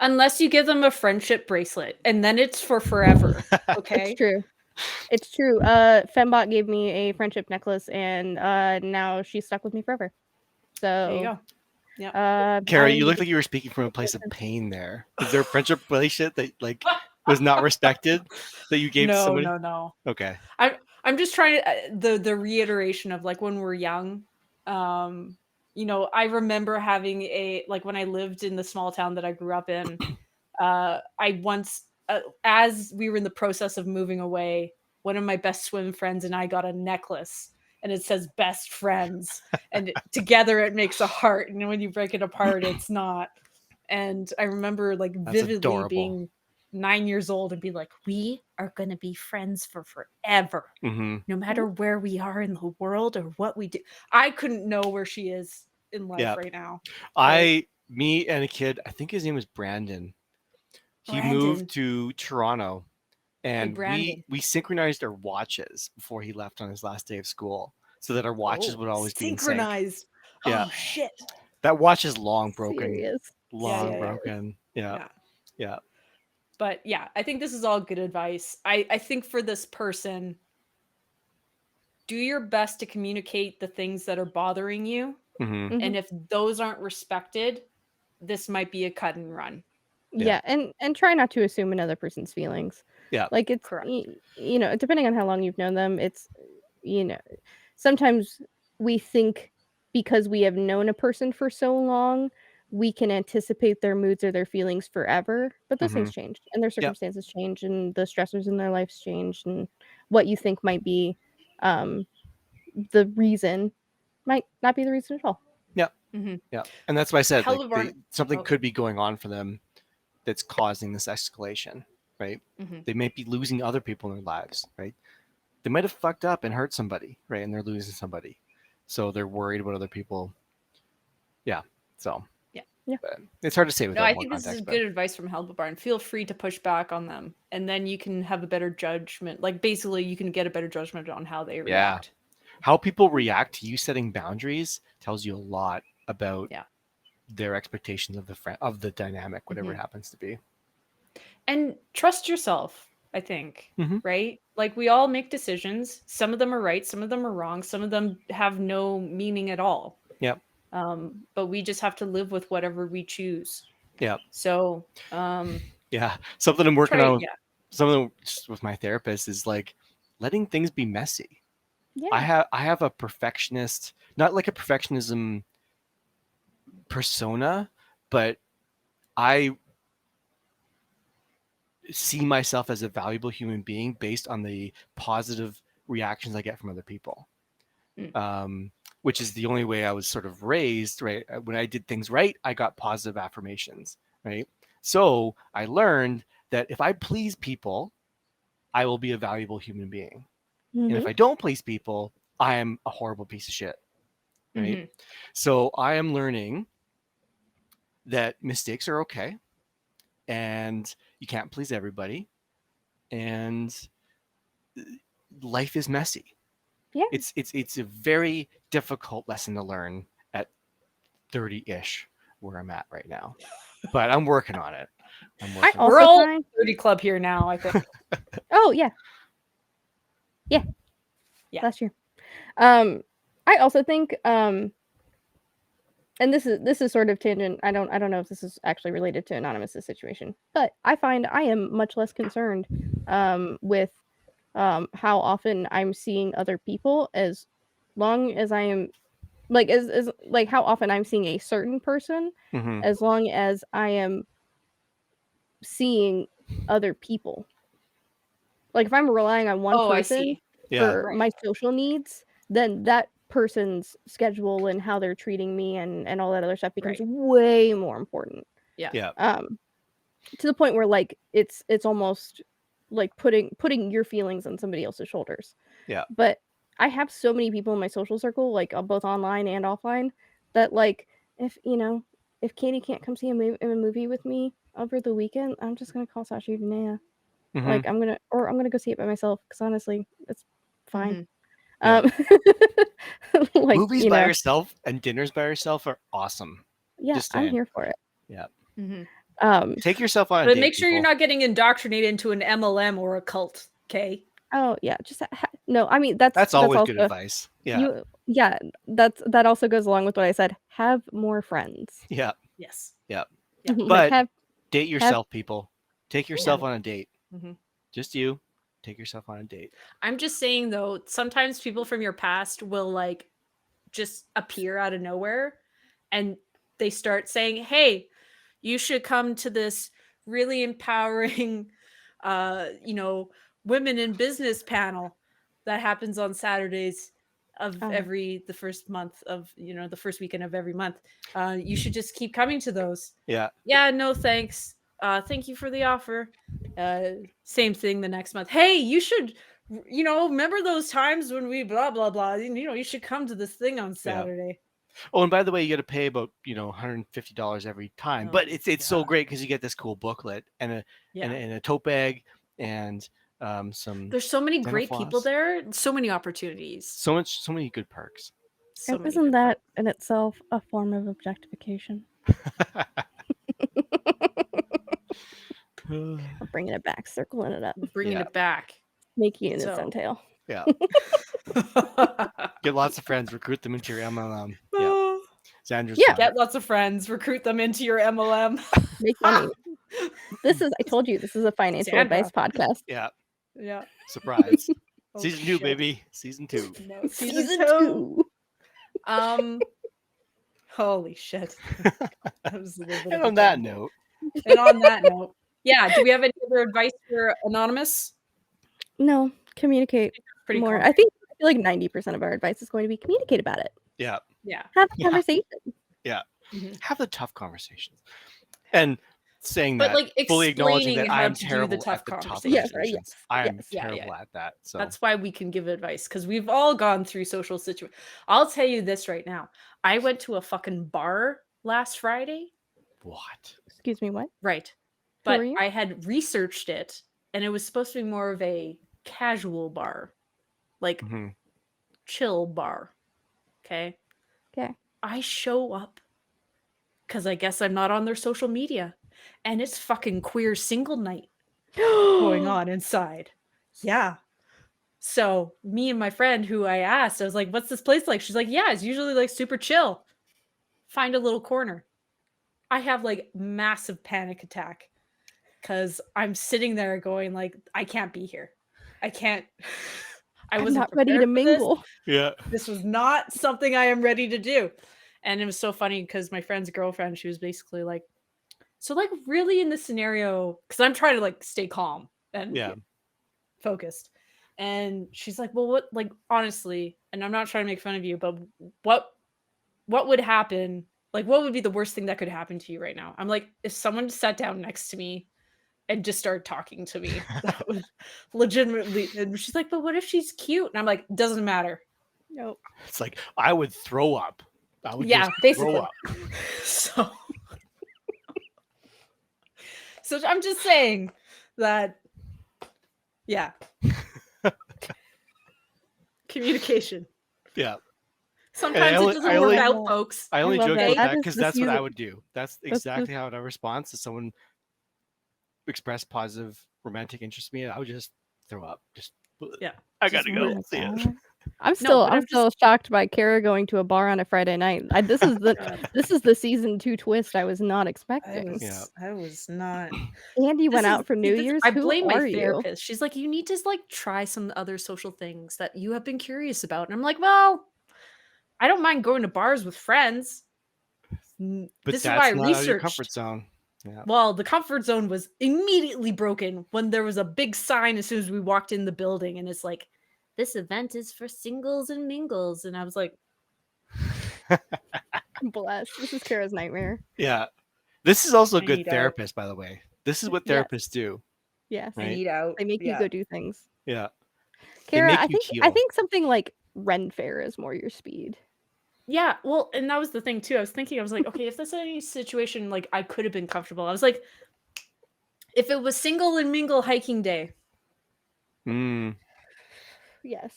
Unless you give them a friendship bracelet, and then it's for forever. Okay. It's true. It's true. Fembot gave me a friendship necklace, and now she's stuck with me forever. So There you go. Kara, I you need look to like you were speaking from a place of pain there. Is there a friendship relationship that like was not respected that you gave to No, somebody? no. Okay. I'm just trying to the reiteration of like when we're young. You know, I remember having a like when I lived in the small town that I grew up in. I once, as we were in the process of moving away, one of my best swim friends and I got a necklace, and it says "best friends," and together it makes a heart. And when you break it apart, it's not. And I remember like That's vividly adorable. being 9 years old and be like, we are going to be friends for forever, Mm-hmm. no matter where we are in the world or what we do. I couldn't know where she is in life Yep. right now. Me and a kid, I think his name was Brandon. He Brandon. moved to Toronto, and Brandon. we synchronized our watches before he left on his last day of school, so that our watches would always be in sync. Synchronized. Yeah. Oh shit. That watch is long broken. serious. Long Yeah. broken. Yeah. But yeah, I think this is all good advice. I think for this person, do your best to communicate the things that are bothering you. Mm-hmm. And if those aren't respected, this might be a cut and run. Yeah, and try not to assume another person's feelings. Yeah. Like it's Correct. you know, depending on how long you've known them, it's you know, sometimes we think because we have known a person for so long, we can anticipate their moods or their feelings forever, but those things change and their circumstances change and the stressors in their lives change, and what you think might be the reason might not be the reason at all. Mm-hmm. Yeah. And that's why I said Hell of like our- something could be going on for them that's causing this escalation, right? Mm-hmm. They might be losing other people in their lives, right? They might have fucked up and hurt somebody, right? And they're losing somebody. So they're worried about other people. Yeah. So Yeah. but it's hard to say No, without I more think this context. is good advice from Helbabarn. Feel free to push back on them, and then you can have a better judgment. Like basically, you can get a better judgment on how they react. How people react to you setting boundaries tells you a lot about their expectations of the dynamic, whatever it happens to be. And trust yourself, I think, Mm-hmm. right? Like we all make decisions. Some of them are right, some of them are wrong, some of them have no meaning at all. Yep. But we just have to live with whatever we choose. Yep. So, yeah, something I'm working on. yeah. Something with my therapist is like letting things be messy. Yeah. I have a perfectionist, not like a perfectionism persona, but I see myself as a valuable human being based on the positive reactions I get from other people. Which is the only way I was sort of raised, right? When I did things right, I got positive affirmations, right? So I learned that if I please people, I will be a valuable human being. And if I don't please people, I am a horrible piece of shit, right? So I am learning that mistakes are okay, and you can't please everybody, and life is messy. Yeah. It's a very difficult lesson to learn at 30-ish, where I'm at right now. But I'm working on it. We're all 30 club here now, I think. Oh yeah. Last year. I also think and this is sort of tangent. I don't know if this is actually related to Anonymous's situation, but I find I am much less concerned with how often I'm seeing other people, as long as I am like as like how often I'm seeing a certain person, as long as I am seeing other people. Like if I'm relying on one person for my social needs, then that person's schedule and how they're treating me and all that other stuff becomes way more important. Yeah. To the point where like it's almost like putting your feelings on somebody else's shoulders. Yeah. But I have so many people in my social circle, like both online and offline, that like if Katie can't come see a movie with me over the weekend, I'm just gonna call Sasha Udinea. Mhm. Like I'm gonna go see it by myself because honestly, it's fine. Yeah. Like Movies by yourself and dinners by yourself are awesome. yeah, Just I'm saying. here for it. Yeah. Mm-hmm. Take yourself on a But date. make sure you're people. not getting indoctrinated into an MLM or a cult. Okay. Oh yeah, just no. I mean that's always also good advice. Yeah. that also goes along with what I said. Have more friends. Yeah. Yes. Yeah. Yeah. Like, But date yourself, people. Take yourself Yeah. on a date. Mm-hmm. Just you. Take yourself on a date. I'm just saying though, sometimes people from your past will like just appear out of nowhere and they start saying, "Hey, you should come to this really empowering women in business panel that happens on Saturdays of the first month of the first weekend of every month. You should just keep coming to those." Yeah. Yeah, no thanks. Thank you for the offer. Same thing the next month. Hey, you should remember those times when we blah blah blah. You should come to this thing on Saturday. Oh, and by the way, you got to pay about $150 every time, but it's so great because you get this cool booklet and a tote bag and some. There's so many great floss. people there. So many opportunities. So many good perks. Isn't that in itself a form of objectification? I'm bringing it back, circling it up, bringing it back, making it a tail. Yeah. Get lots of friends, recruit them into your MLM. Yeah. Xandra's get lots of friends, recruit them into your MLM. Make money. I told you, this is a financial advice podcast. Yeah. Yeah. Surprise. Season 2, baby. Season 2. No, season 2. Holy shit. And on that note. Yeah, do we have any other advice for Anonymous? No, communicate more. I feel like 90% of our advice is going to be communicate about it. Yeah. Yeah. Have a conversation. Yeah. Mm-hmm. Have the tough conversations. And saying but that, like fully acknowledging that how I'm to terrible do the tough at the tough conversations. conversations. I am terrible at that. So that's why we can give advice, because we've all gone through social situations. I'll tell you this right now. I went to a fucking bar last Friday. What? Excuse me, what? Right. But I had researched it, and it was supposed to be more of a casual bar. Like chill bar. Okay. I show up because I guess I'm not on their social media, and it's fucking queer single night going on inside. Yeah. So me and my friend who I asked, I was like, "What's this place like?" She's like, "Yeah, it's usually like super chill. Find a little corner." I have like massive panic attack because I'm sitting there going like, I can't be here. I can't. I'm not ready to mingle. This was not something I am ready to do. And it was so funny because my friend's girlfriend, she was basically like, so like really in this scenario, because I'm trying to like stay calm and focused. And she's like, well, what, like, honestly, and I'm not trying to make fun of you, but what would happen? Like, what would be the worst thing that could happen to you right now? I'm like, if someone sat down next to me and just started talking to me, that would legitimately. And she's like, but what if she's cute? And I'm like, doesn't matter. Nope. It's like, I would throw up. I would basically. throw up. So I'm just saying that, communication. Yeah. Sometimes it doesn't work out, folks. I only joke about that because that's what I would do. That's exactly how I would respond to someone express positive romantic interest in me. I would just throw up. I gotta go. See ya. I'm still shocked by Kara going to a bar on a Friday night. This is the season 2 twist I was not expecting. I was not. Andy went out for New Year's. I blame my therapist. She's like, you need to like try some other social things that you have been curious about. And I'm like, well, I don't mind going to bars with friends. But this is why I researched. Your comfort zone. Yeah. Well, the comfort zone was immediately broken when there was a big sign as soon as we walked in the building, and it's like, this event is for singles and mingles. And I was like, bless. This is Kara's nightmare. Yeah. This is also a good therapist, by the way. This is what therapists do. Yes. Right. and eat out. They make you Yeah. go do things. Yeah. Kara, make I you think I heal. think something like Ren Fair is more your speed. Yeah, well, and that was the thing too. I was like, okay, if there's any situation like I could have been comfortable, I was like, if it was single and mingle hiking day Mm. Yes.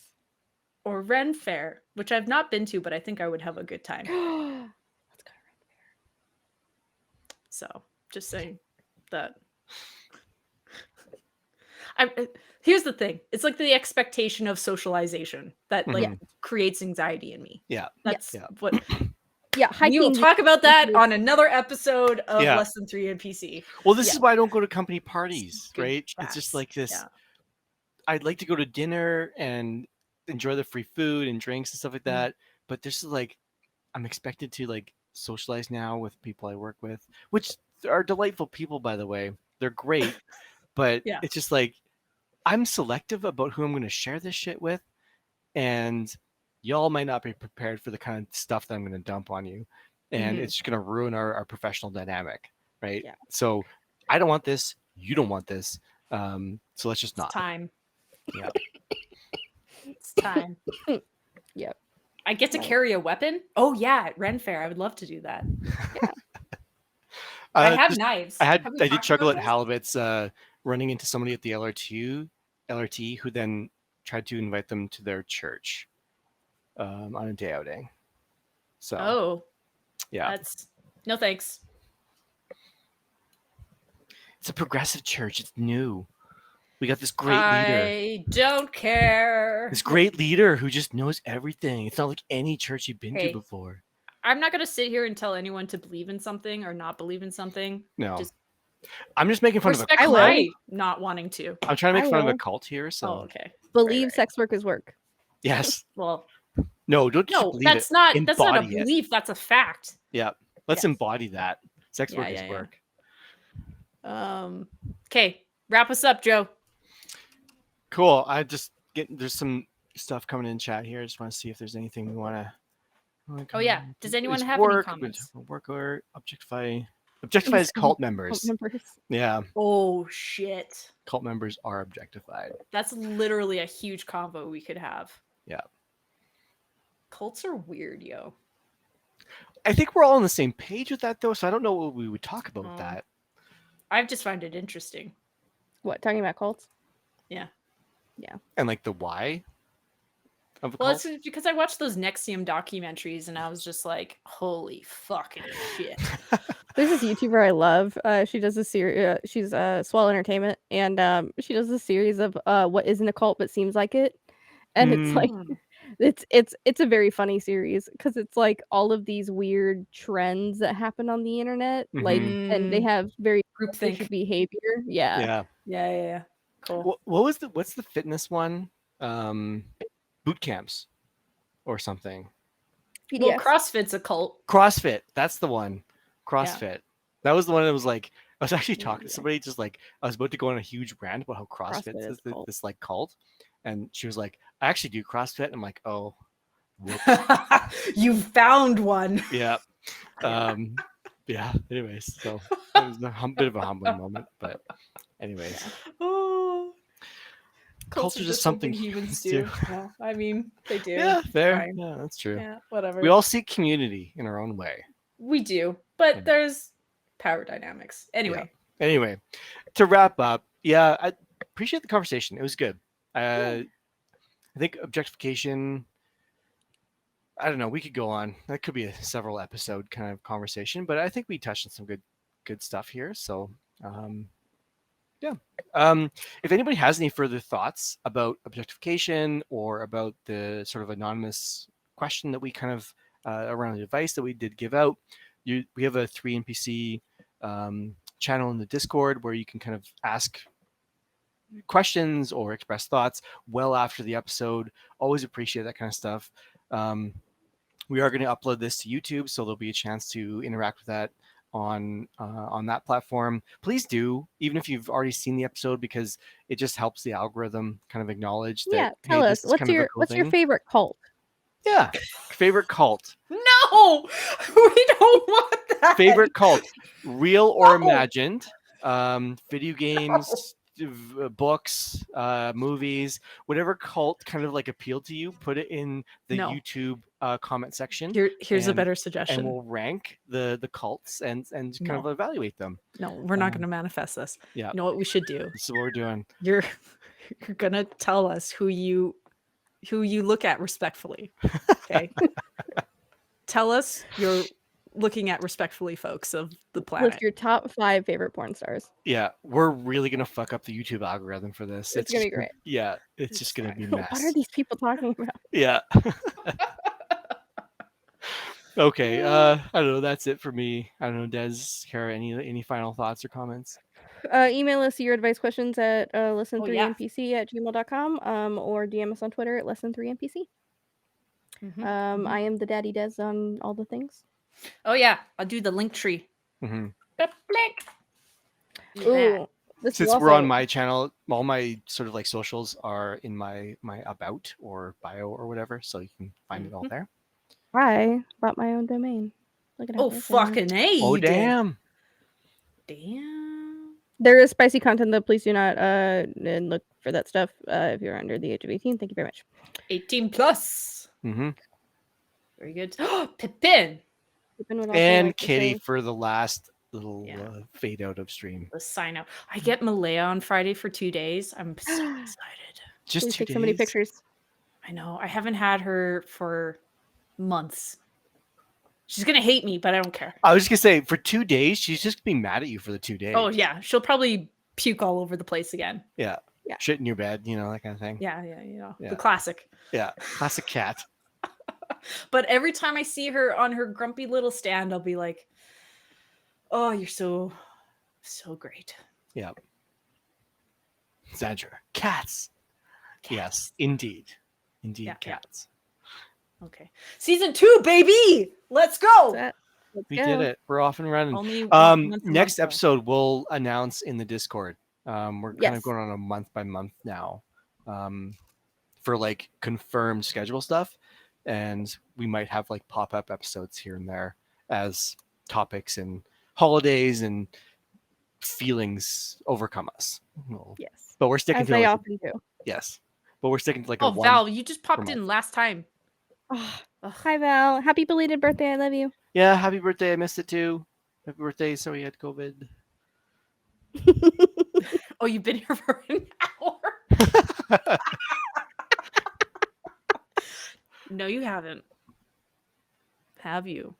or Ren Fair, which I've not been to, but I think I would have a good time. Let's go. So just saying that. Here's the thing. It's like the expectation of socialization that like Mhm. creates anxiety in me. Yeah. That's Yeah. what Yeah, we will hiking. talk about that on another episode of Yeah. Less Than 3NPC. Well, this Yeah. is why I don't go to company parties, Good right? It's just chats. like this. Yeah. I'd like to go to dinner and enjoy the free food and drinks and stuff like Mhm. that. But this is like, I'm expected to like socialize now with people I work with, which are delightful people, by the way. They're great, but Yeah. it's just like I'm selective about who I'm going to share this shit with, and y'all might not be prepared for the kind of stuff that I'm going to dump on you, and Mhm. it's just going to ruin our professional dynamic, right? Yeah. So I don't want this. You don't want this. So let's just It's not. time. Yeah. It's time. Yep. I get to Right. carry a weapon? Oh yeah, at Ren Fair. I would love to do that. Yeah. I have Just- knives. I Have we did talked chuckle about at this? Halibut's running into somebody at the LRT who then tried to invite them to their church on a day outing. So Oh, yeah, that's no thanks. it's a progressive church. It's new. We got this great leader. I don't care. This great leader who just knows everything. It's not like any church you've been Hey. to before. I'm not gonna sit here and tell anyone to believe in something or not believe in something. No, Just I'm just making fun of a respect I will. cult. my not wanting to. I'm trying to I make fun of a will. cult here. So Oh, okay. Believe right. sex work is work. yes, Well, no, don't just no, believe that's it. not a Embody it. belief. That's a fact. Yeah, let's Yes. embody that. Sex Yeah, work is yeah, yeah. work. Okay, wrap us up, Joe. Cool. I just there's some stuff coming in chat here. I just want to see if there's anything we want to. Oh yeah. Does anyone It's have any work, comments? Work or objectify is cult members. Cult members. Yeah, Oh shit. cult members are objectified. That's literally a huge convo we could have. Yeah. Cults are weird, yo. I think we're all on the same page with that, though. So I don't know what we would talk about with Oh. that. I just find it interesting. What, talking about cults? And like the why of a Well, cult. it's because I watched those Nexium documentaries and I was just like, holy fucking shit. There's this YouTuber I love. She does a series. She's Swell Entertainment, and she does a series of what isn't a cult but seems like it. And it's like it's a very funny series because it's like all of these weird trends that happen on the internet, like, and they have very groupthink cultish behavior. Yeah. Yeah. Cool. What's the fitness one? Boot camps or something. Well, PDX. CrossFit's a cult. CrossFit. That's the one. CrossFit. That was the one that was like, I was actually talking to Yeah. somebody, just like, I was about to go on a huge rant about how CrossFit CrossFit is is cult. this like cult. And she was like, I actually do CrossFit. I'm like, oh, whoops. You found one. Yeah. Yeah. Anyways, so it was a bit of a humbling moment. But anyways, Oh. Cults are just something humans do. do. Yeah, I mean, they do. yeah, fair. Fine. Yeah, that's true. Yeah, whatever. We all seek community in our own way. We do, but Yeah. there's power dynamics. Anyway. Anyway, to wrap up, yeah, I appreciate the conversation. It was good. I think objectification, I don't know, we could go on. That could be a several episode kind of conversation, but I think we touched on some good stuff here. So yeah. If anybody has any further thoughts about objectification or about the sort of anonymous question that we kind of around the advice that we did give out, we have a 3NPC channel in the Discord where you can kind of ask questions or express thoughts well after the episode. Always appreciate that kind of stuff. We are going to upload this to YouTube, so there'll be a chance to interact with that on that platform. Please do, even if you've already seen the episode, because it just helps the algorithm kind of acknowledge that. Yeah, hey, tell this us is what's kind of a your cool what's your thing. favorite cult? Yeah, favorite cult. No, we don't want that. Favorite cult, real or No. imagined. Video games, books, movies, whatever cult kind of like appealed to you, put it in the No. YouTube comment section. Here's a and- better And suggestion. we'll rank the cults and kind No. of evaluate them. No, we're not going to manifest this. Yeah. You know what we should do? This is what we're doing. You're gonna tell us who you look at respectfully. Okay. Tell us you're looking at respectfully, folks of the planet. List your top 5 favorite porn stars. Yeah, we're really gonna fuck up the YouTube algorithm for this. It's gonna be just- great. Yeah, it's It's just gonna fine. be What mess. are these people talking about? Yeah. Okay. I don't know. That's it for me. I don't know, Des, Kara, any final thoughts or comments? Email us your advice questions at LessThan3NPC@gmail.com or DM us on Twitter at LessThan3NPC. Mhm. I am the Daddy Des on all the things. Oh yeah, I'll do the link tree. Hmm. Do that. Ooh, this Since is we're on also- my channel, all my sort of like socials are in my about or bio or whatever, so you can find it all there. I bought my own domain. Look at Oh fucking A! Oh you did. damn! Damn. There is spicy content though. Please do not and look for that stuff if you're under the age of 18. Thank you very much. 18 plus. Hmm. Very good. Pippin. Pippin would also And like to Kitty say- for the last little Yeah. fade out of stream. The sign out. I get Malaya on Friday for 2 days. I'm so excited. Just Please 2 take days. so many pictures. I know. I haven't had her for months. She's gonna hate me, but I don't care. I was just gonna say for 2 days, she's just gonna be mad at you for the 2 days. Oh yeah, she'll probably puke all over the place again. Yeah. Yeah. Shit in your bed, that kind of thing. Yeah, you know, Yeah. the classic. Yeah. Classic cat. But every time I see her on her grumpy little stand, I'll be like, "Oh, you're so great." Yeah. Sandra. Cats. Yes, indeed. Indeed, Yeah, yeah. cats. Okay, season 2, baby, let's go. Let's We go. did it. We're off and running. Only once a Next month, though. episode we'll announce in the Discord. We're kind Yes. of going on a month by month now, for like confirmed schedule stuff, and we might have like pop up episodes here and there as topics and holidays and feelings overcome us. Yes. But we're sticking As to they like, often do. yes, but we're sticking to like Oh, a one. Val, you just popped month. in last time. Oh, hi Val. Happy belated birthday. I love you. Yeah, happy birthday! I missed it too. Happy birthday! Sorry you had COVID. Oh, you've been here for an hour. No, you haven't. Have you?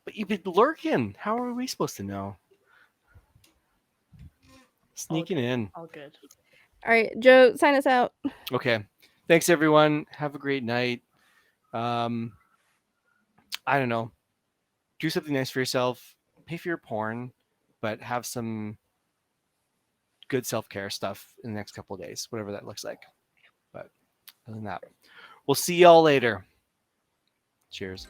But you've been lurking. How are we supposed to know? Sneaking in. All good. All right, Joe, sign us out. Okay. Thanks everyone. Have a great night. I don't know. Do something nice for yourself. Pay for your porn, but have some good self-care stuff in the next couple of days, whatever that looks like. But other than that, we'll see y'all later. Cheers.